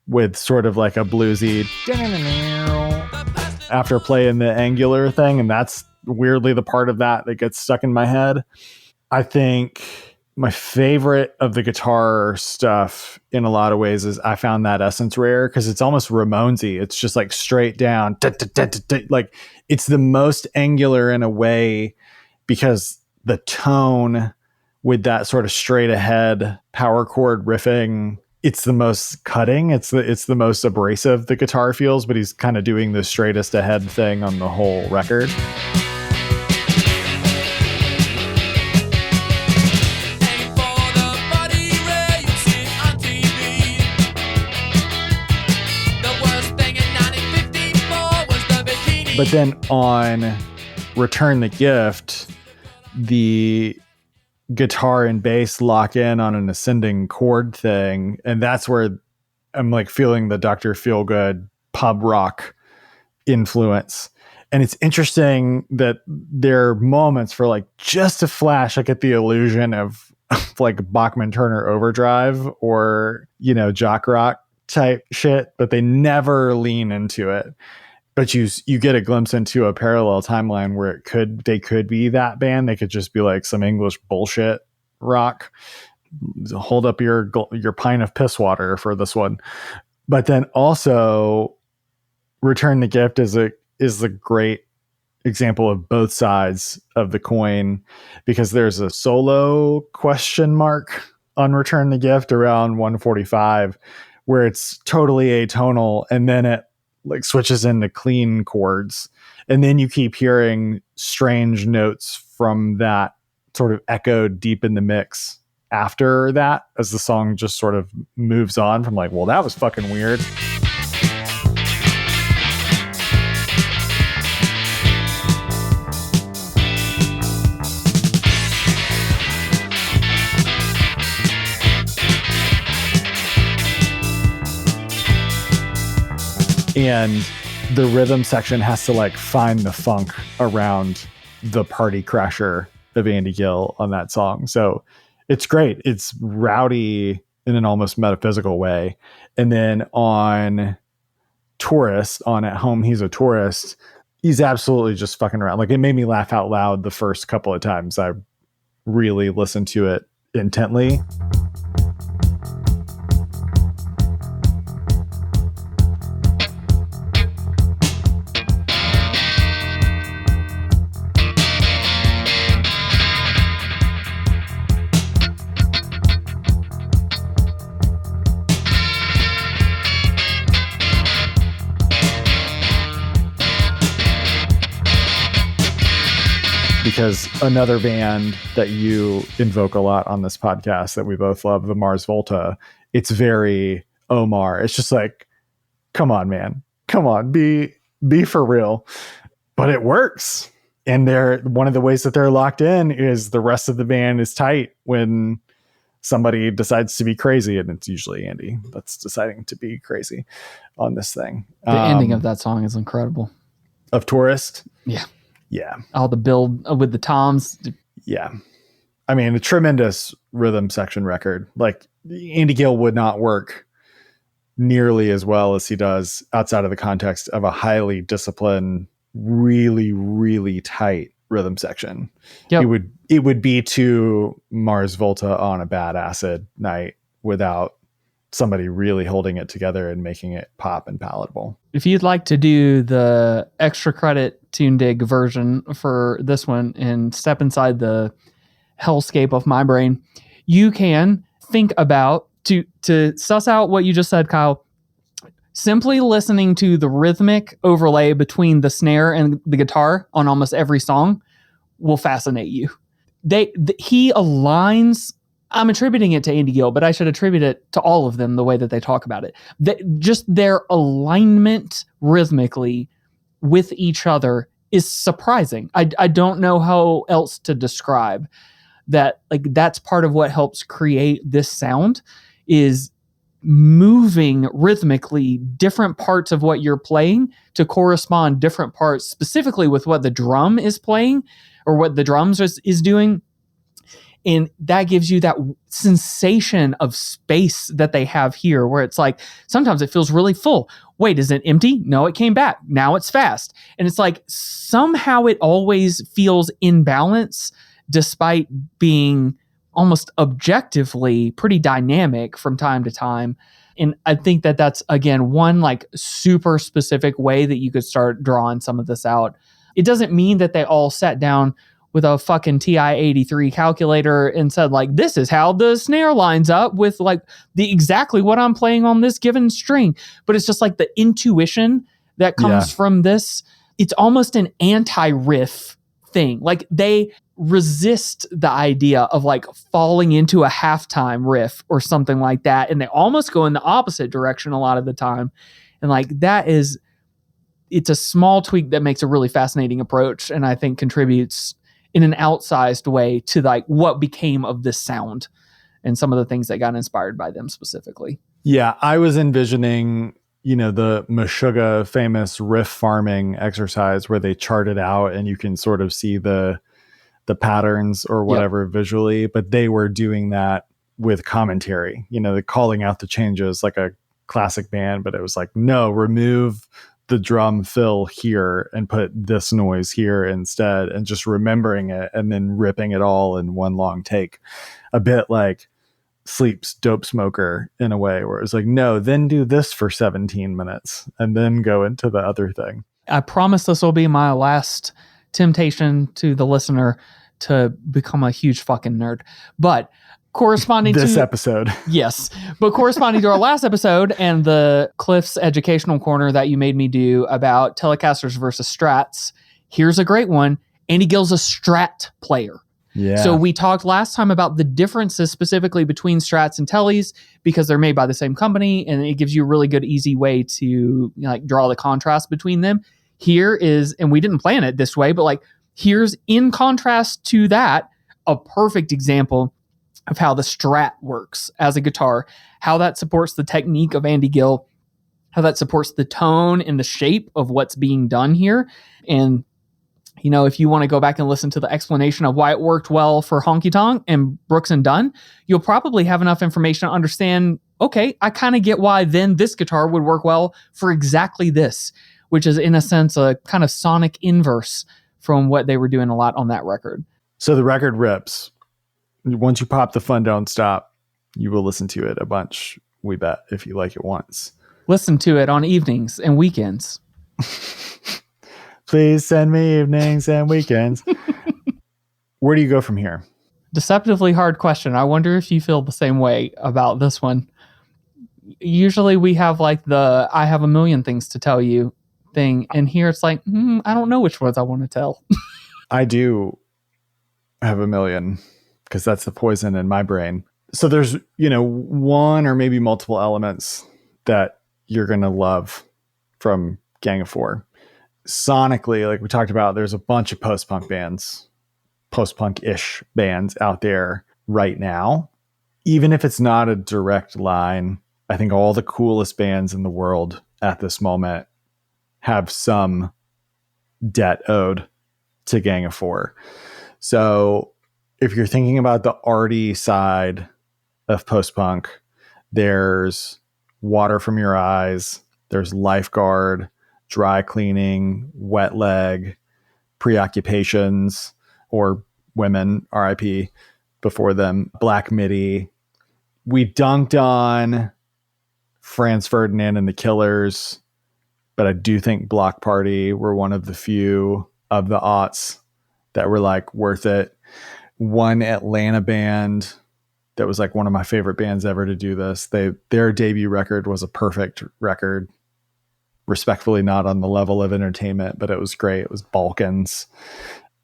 with sort of like a bluesy after playing the angular thing. And that's weirdly the part of that gets stuck in my head. I think my favorite of the guitar stuff in a lot of ways is I found that Essence rare because it's almost Ramonesy. It's just like straight down, like it's the most angular in a way because the tone with that sort of straight ahead power chord riffing, it's the most cutting. It's the most abrasive the guitar feels, but he's kind of doing the straightest ahead thing on the whole record. But then on Return the Gift, the guitar and bass lock in on an ascending chord thing. And that's where I'm like feeling the Dr. Feelgood pub rock influence. And it's interesting that there are moments for like just a flash, I get the illusion of like Bachman Turner Overdrive or, you know, jock rock type shit, but they never lean into it. But you get a glimpse into a parallel timeline where they could be that band. They could just be like some English bullshit rock. Hold up your pint of piss water for this one. But then also Return the Gift is a great example of both sides of the coin, because there's a solo question mark on Return the Gift around 145 where it's totally atonal, and then it like switches into clean chords, and then you keep hearing strange notes from that sort of echoed deep in the mix after that as the song just sort of moves on from like, well, that was fucking weird. And the rhythm section has to like find the funk around the party crasher of Andy Gill on that song. So it's great. It's rowdy in an almost metaphysical way. And then on Tourist, on At Home He's a Tourist, he's absolutely just fucking around. Like, it made me laugh out loud the first couple of times I really listened to it intently. Because another band that you invoke a lot on this podcast that we both love, the Mars Volta, it's very Omar. It's just like, come on, man. Come on, be for real. But it works. And one of the ways that they're locked in is the rest of the band is tight when somebody decides to be crazy. And it's usually Andy that's deciding to be crazy on this thing. The ending of that song is incredible. Of Tourist? Yeah. Yeah. All the build with the toms. Yeah. I mean, a tremendous rhythm section record. Like, Andy Gill would not work nearly as well as he does outside of the context of a highly disciplined, really, really tight rhythm section. Yep. It would be to Mars Volta on a bad acid night without somebody really holding it together and making it pop and palatable. If you'd like to do the extra credit Tune Dig version for this one and step inside the hellscape of my brain, you can think about to suss out what you just said, Kyle. Simply listening to the rhythmic overlay between the snare and the guitar on almost every song will fascinate you. He aligns. I'm attributing it to Andy Gill, but I should attribute it to all of them the way that they talk about it. Just their alignment rhythmically with each other is surprising. I don't know how else to describe that. Like, that's part of what helps create this sound is moving rhythmically different parts of what you're playing to correspond different parts, specifically with what the drum is playing or what the drums is doing. And that gives you that sensation of space that they have here, where it's like, sometimes it feels really full. Wait, is it empty? No, it came back. Now it's fast. And it's like, somehow it always feels in balance, despite being almost objectively pretty dynamic from time to time. And I think that that's, again, one like super specific way that you could start drawing some of this out. It doesn't mean that they all sat down with a fucking TI-83 calculator and said like, this is how the snare lines up with like the exactly what I'm playing on this given string. But it's just like the intuition that comes from this. It's almost an anti-riff thing. Like they resist the idea of like falling into a halftime riff or something like that. And they almost go in the opposite direction a lot of the time. And like it's a small tweak that makes a really fascinating approach. And I think contributes in an outsized way to like what became of this sound and some of the things that got inspired by them specifically. Yeah, I was envisioning, the Meshuggah famous riff farming exercise where they chart it out and you can sort of see the patterns or whatever visually, but they were doing that with commentary, they're calling out the changes like a classic band, but it was like, no, remove the drum fill here and put this noise here instead, and just remembering it and then ripping it all in one long take. A bit like Sleep's Dope Smoker in a way, where it's like, no, then do this for 17 minutes and then go into the other thing. I promise this will be my last temptation to the listener to become a huge fucking nerd. But corresponding this to episode. Yes. But corresponding to our last episode and the Cliff's educational corner that you made me do about Telecasters versus Strats, here's a great one. Andy Gill's a Strat player. Yeah. So we talked last time about the differences specifically between Strats and Teles because they're made by the same company, and it gives you a really good, easy way to like draw the contrast between them. Here is, and we didn't plan it this way, but like here's in contrast to that, a perfect example of how the Strat works as a guitar, how that supports the technique of Andy Gill, how that supports the tone and the shape of what's being done here. And, if you want to go back and listen to the explanation of why it worked well for Honky Tonk and Brooks and Dunn, you'll probably have enough information to understand, okay, I kind of get why then this guitar would work well for exactly this, which is in a sense a kind of sonic inverse from what they were doing a lot on that record. So the record rips. Once you pop the Fun Don't Stop, you will listen to it a bunch, we bet, if you like it once. Listen to it on evenings and weekends. Please send me evenings and weekends. Where do you go from here? Deceptively hard question. I wonder if you feel the same way about this one. Usually we have like the I have a million things to tell you thing. And here it's like, I don't know which ones I want to tell. I do have a million, because that's the poison in my brain. So there's, one or maybe multiple elements that you're going to love from Gang of Four. Sonically, like we talked about, there's a bunch of post-punk bands, post-punk-ish bands out there right now. Even if it's not a direct line, I think all the coolest bands in the world at this moment have some debt owed to Gang of Four. So if you're thinking about the arty side of post-punk, there's Water From Your Eyes, there's Lifeguard, Dry Cleaning, Wet Leg, Preoccupations, or Women, RIP, before them, Black Midi. We dunked on Franz Ferdinand and the Killers, but I do think Block Party were one of the few of the aughts that were like worth it. One Atlanta band that was like one of my favorite bands ever to do this. Their debut record was a perfect record. Respectfully not on the level of Entertainment, but it was great. It was Balkans.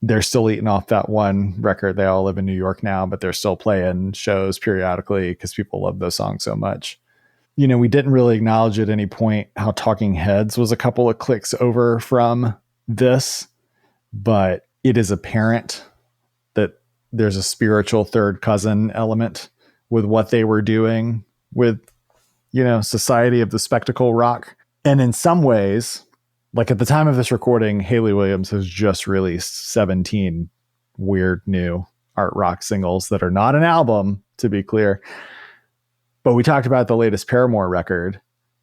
They're still eating off that one record. They all live in New York now, but they're still playing shows periodically because people love those songs so much. We didn't really acknowledge at any point how Talking Heads was a couple of clicks over from this, but it is apparent that there's a spiritual third cousin element with what they were doing with, Society of the Spectacle rock. And in some ways, like at the time of this recording, Hayley Williams has just released 17 weird new art rock singles that are not an album, to be clear. But we talked about the latest Paramore record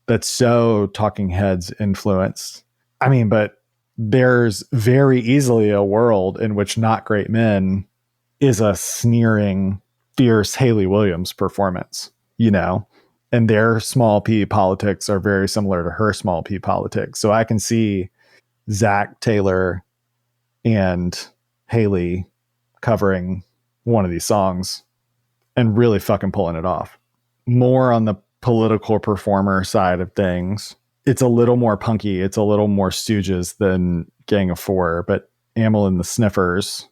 that's so Talking Heads influenced. I mean, but there's very easily a world in which Not Great Men is a sneering fierce Haley Williams performance, you know, and their small p politics are very similar to her small p politics. So I can see Zach Taylor and Haley covering one of these songs and really fucking pulling it off. More on the political performer side of things. It's a little more punky. It's a little more Stooges than Gang of Four, but Amyl and the Sniffers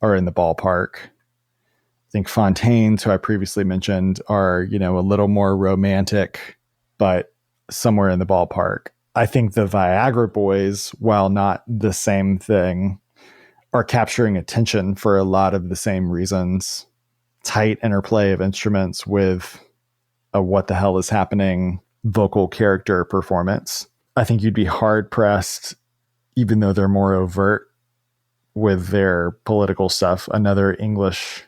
are in the ballpark. I think Fontaines, who I previously mentioned, are, you know, a little more romantic, but somewhere in the ballpark. I think the Viagra Boys, while not the same thing, are capturing attention for a lot of the same reasons. Tight interplay of instruments with a what the hell is happening vocal character performance. I think you'd be hard pressed, even though they're more overt with their political stuff. Another English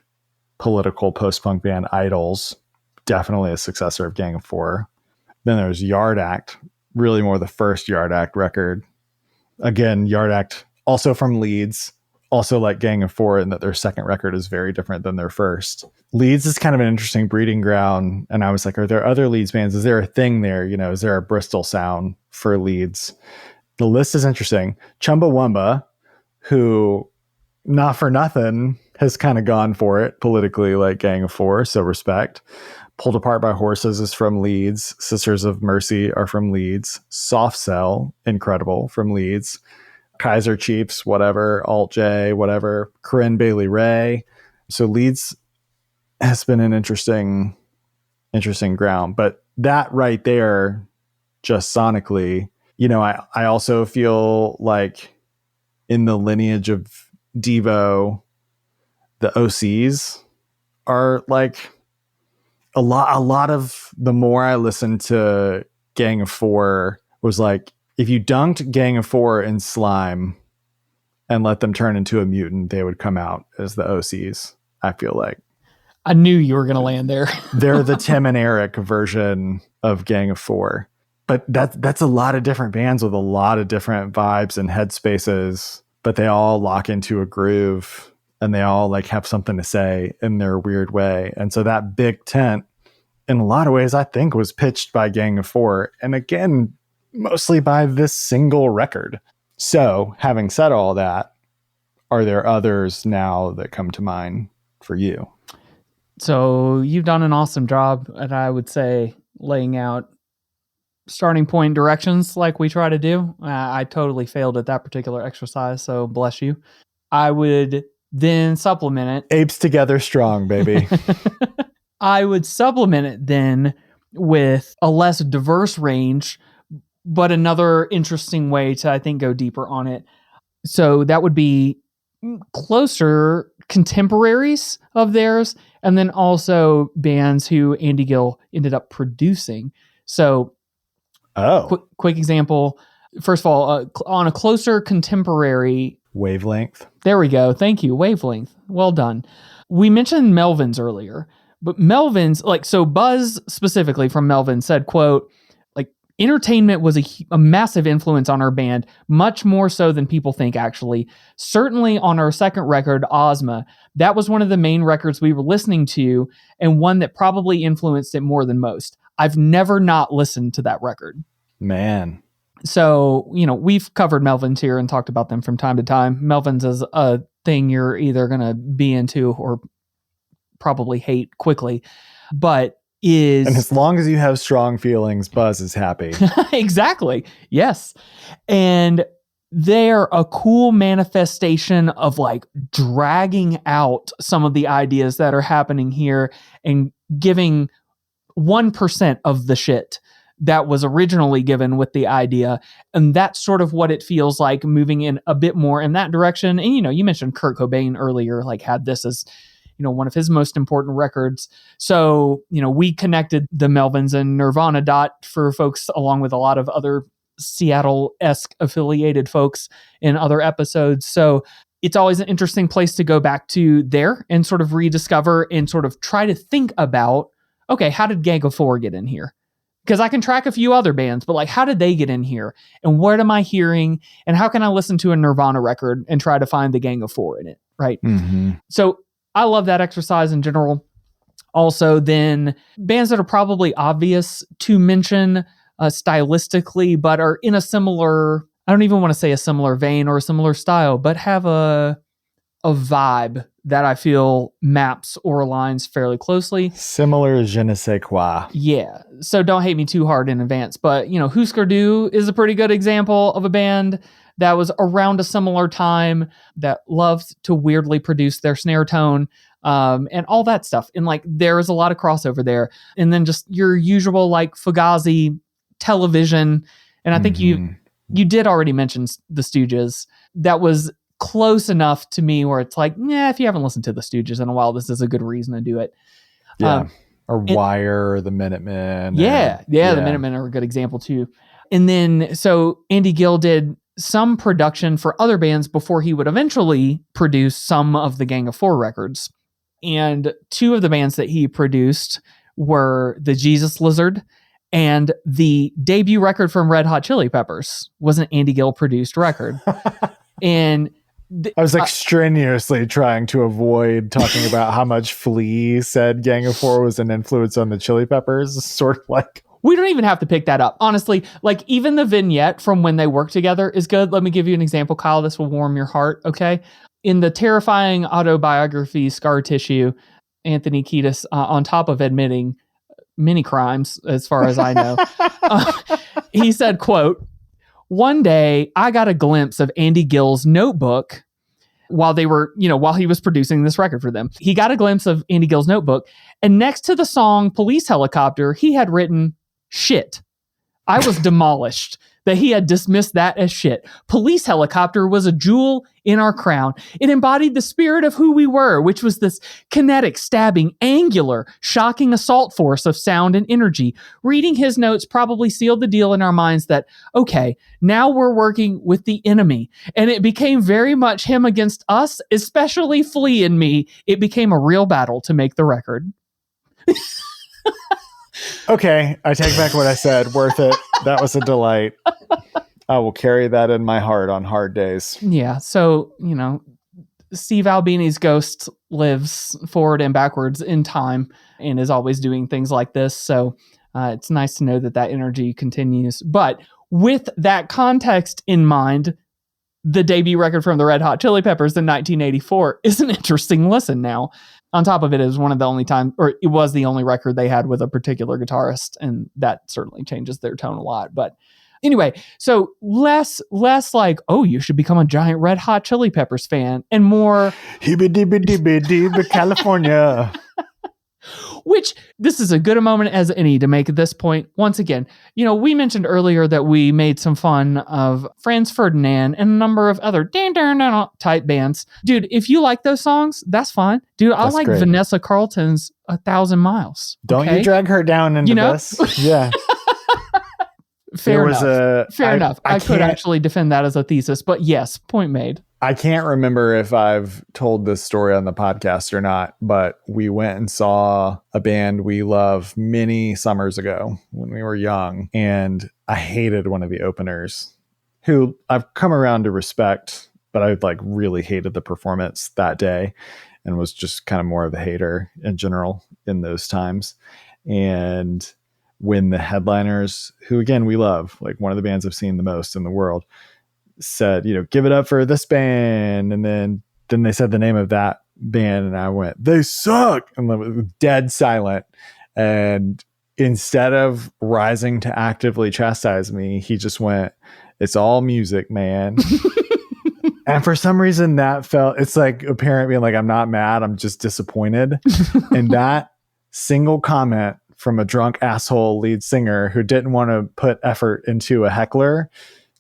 political post-punk band, Idols, definitely a successor of Gang of Four. Then there's Yard Act, really more the first Yard Act record. Again, Yard Act, also from Leeds, also like Gang of Four, in that their second record is very different than their first. Leeds is kind of an interesting breeding ground. And I was like, are there other Leeds bands? Is there a thing there? You know, is there a Bristol sound for Leeds? The list is interesting. Chumbawamba, who, not for nothing, has kind of gone for it politically like Gang of Four, so respect. Pulled Apart by Horses is from Leeds. Sisters of Mercy are from Leeds. Soft Cell, incredible, from Leeds. Kaiser Chiefs, whatever. Alt J, whatever. Corinne Bailey Ray. So Leeds has been an interesting ground. But that right there, just sonically, you know, I also feel like in the lineage of Devo, the OCs are like a lot of the more I listened to Gang of Four was like, if you dunked Gang of Four in slime and let them turn into a mutant, they would come out as the OCs. I feel like I knew you were going to land there. they're the Tim and Eric version of Gang of Four. But that's a lot of different bands with a lot of different vibes and headspaces, but they all lock into a groove and they all like have something to say in their weird way. And so that big tent, in a lot of ways, I think was pitched by Gang of Four. And again, mostly by this single record. So having said all that, are there others now that come to mind for you? So you've done an awesome job, and I would say laying out starting point directions like we try to do. I totally failed at that particular exercise, so bless you. I would then supplement it. Apes together strong, baby. I would supplement it then with a less diverse range, but another interesting way to, I think, go deeper on it. So that would be closer contemporaries of theirs, and then also bands who Andy Gill ended up producing. So quick example. First of all, on a closer contemporary Wavelength. There we go. Thank you. Wavelength. Well done. We mentioned Melvins earlier, but Melvins, like, so Buzz specifically from Melvins said, quote, like, entertainment was a massive influence on our band, much more so than people think, actually. Certainly on our second record, Ozma, that was one of the main records we were listening to and one that probably influenced it more than most. I've never not listened to that record. Man. So, you know, we've covered Melvins here and talked about them from time to time. Melvins is a thing you're either going to be into or probably hate quickly, but is... And as long as you have strong feelings, Buzz is happy. Exactly. Yes. And they're a cool manifestation of like dragging out some of the ideas that are happening here and giving 1% of the shit that was originally given with the idea. And that's sort of what it feels like, moving in a bit more in that direction. And, you know, you mentioned Kurt Cobain earlier, like had this as, you know, one of his most important records. So, you know, we connected the Melvins and Nirvana dot for folks, along with a lot of other Seattle-esque affiliated folks in other episodes. So it's always an interesting place to go back to there and sort of rediscover and sort of try to think about, okay, how did Gang of Four get in here? Because I can track a few other bands, but like, how did they get in here? And what am I hearing? And how can I listen to a Nirvana record and try to find the Gang of Four in it? Right. Mm-hmm. So I love that exercise in general. Also, then bands that are probably obvious to mention stylistically, but are in a similar, I don't even want to say a similar vein or a similar style, but have a vibe that I feel maps or aligns fairly closely. Similar je ne sais quoi. Yeah. So don't hate me too hard in advance. But, Husker Du is a pretty good example of a band that was around a similar time that loved to weirdly produce their snare tone and all that stuff. And there is a lot of crossover there. And then just your usual Fugazi television. And I think you did already mention the Stooges. That was close enough to me where it's if you haven't listened to the Stooges in a while, this is a good reason to do it. Yeah. Or Wire, or the Minutemen. The Minutemen are a good example too. And then, so Andy Gill did some production for other bands before he would eventually produce some of the Gang of Four records. And two of the bands that he produced were the Jesus Lizard, and the debut record from Red Hot Chili Peppers was an Andy Gill produced record. And I was strenuously trying to avoid talking about how much Flea said Gang of Four was an influence on the Chili Peppers. Sort of we don't even have to pick that up. Honestly, even the vignette from when they work together is good. Let me give you an example, Kyle. This will warm your heart, okay? In the terrifying autobiography Scar Tissue, Anthony Kiedis, on top of admitting many crimes, as far as I know, he said, quote, "One day I got a glimpse of Andy Gill's notebook while they were, while he was producing this record for them. He got a glimpse of Andy Gill's notebook, and next to the song Police Helicopter, he had written shit. I was demolished that he had dismissed that as shit. Police Helicopter was a jewel in our crown. It embodied the spirit of who we were, which was this kinetic, stabbing, angular, shocking assault force of sound and energy. Reading his notes probably sealed the deal in our minds that, okay, now we're working with the enemy. And it became very much him against us, especially Flea and me. It became a real battle to make the record." Okay, I take back what I said. Worth it. That was a delight. I will carry that in my heart on hard days. Yeah. So, Steve Albini's ghost lives forward and backwards in time and is always doing things like this. So it's nice to know that energy continues. But with that context in mind, the debut record from the Red Hot Chili Peppers in 1984 is an interesting listen now. On top of it, it was one of the only times, or it was the only record they had with a particular guitarist, and that certainly changes their tone a lot. But anyway, so less oh, you should become a giant Red Hot Chili Peppers fan, and more Hibby-dibby-dibby-dibby, California. Which, this is as good a moment as any to make at this point. Once again, we mentioned earlier that we made some fun of Franz Ferdinand and a number of other type bands. Dude, if you like those songs, that's fine. Dude, I like great. Vanessa Carlton's 1,000 Miles. Don't you drag her down into this. Yeah. Fair enough. I could actually defend that as a thesis, but yes, point made. I can't remember if I've told this story on the podcast or not, but we went and saw a band we love many summers ago when we were young, and I hated one of the openers, who I've come around to respect, but I really hated the performance that day and was just kind of more of a hater in general in those times. And when the headliners, who again we love, one of the bands I've seen the most in the world, said, give it up for this band, and then they said the name of that band, and I went, they suck, and it was dead silent. And instead of rising to actively chastise me, he just went, it's all music, man. And for some reason that felt, it's a parent being I'm not mad, I'm just disappointed. And that single comment from a drunk asshole lead singer who didn't want to put effort into a heckler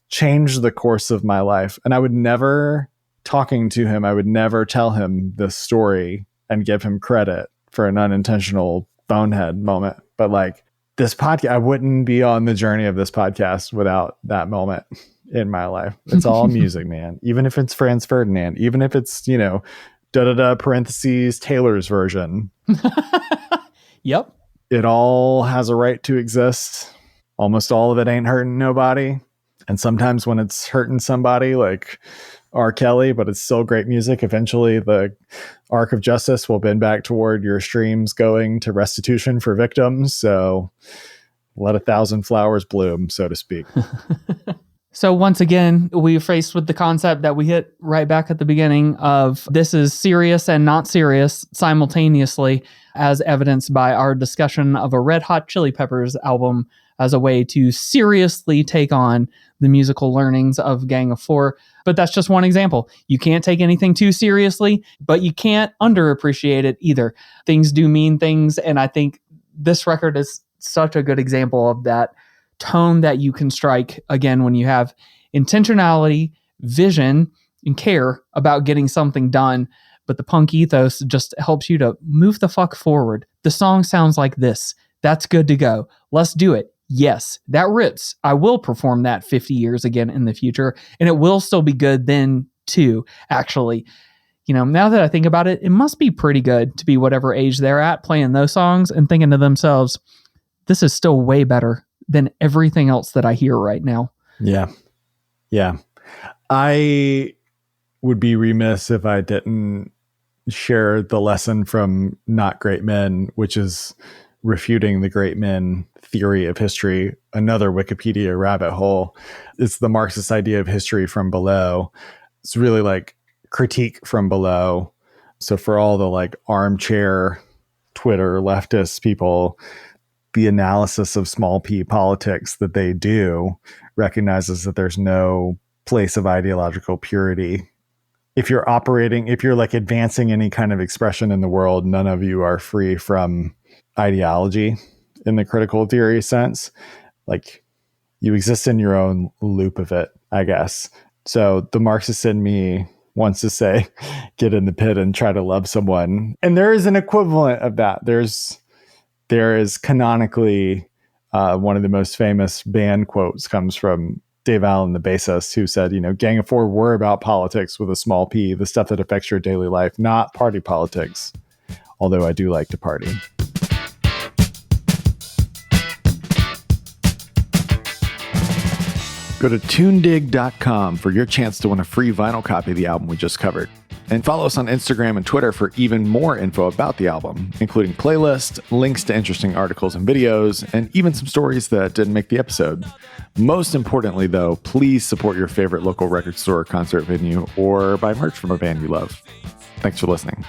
changed the course of my life. And I would never, talking to him, I would never tell him this story and give him credit for an unintentional bonehead moment. But this podcast, I wouldn't be on the journey of this podcast without that moment in my life. It's all music, man. Even if it's Franz Ferdinand, even if it's, parentheses Taylor's version. Yep. It all has a right to exist. Almost all of it ain't hurting nobody. And sometimes when it's hurting somebody, R. Kelly, but it's still great music. Eventually, the arc of justice will bend back toward your streams going to restitution for victims. So let 1,000 flowers bloom, so to speak. So once again, we're faced with the concept that we hit right back at the beginning of this is serious and not serious simultaneously, as evidenced by our discussion of a Red Hot Chili Peppers album as a way to seriously take on the musical learnings of Gang of Four. But that's just one example. You can't take anything too seriously, but you can't underappreciate it either. Things do mean things, and I think this record is such a good example of that tone that you can strike, again, when you have intentionality, vision, and care about getting something done. But the punk ethos just helps you to move the fuck forward. The song sounds like this. That's good to go. Let's do it. Yes, that rips. I will perform that 50 years again in the future, and it will still be good then too, actually. You know, now that I think about it, it must be pretty good to be whatever age they're at playing those songs and thinking to themselves, this is still way better than everything else that I hear right now. Yeah. Yeah. I would be remiss if I didn't share the lesson from Not Great Men, which is refuting the great men theory of history, another Wikipedia rabbit hole. It's the Marxist idea of history from below. It's really like critique from below. So for all the like armchair Twitter leftist people, the analysis of small p politics that they do recognizes that there's no place of ideological purity. If you're like advancing any kind of expression in the world, none of you are free from ideology in the critical theory sense. Like you exist in your own loop of it, I guess. So the Marxist in me wants to say, get in the pit and try to love someone. And there is an equivalent of that. There is canonically one of the most famous band quotes comes from Dave Allen, the bassist, who said, Gang of Four were about politics with a small p, the stuff that affects your daily life, not party politics. Although I do like to party. Go to tunedig.com for your chance to win a free vinyl copy of the album we just covered. And follow us on Instagram and Twitter for even more info about the album, including playlists, links to interesting articles and videos, and even some stories that didn't make the episode. Most importantly, though, please support your favorite local record store or concert venue, or buy merch from a band you love. Thanks for listening.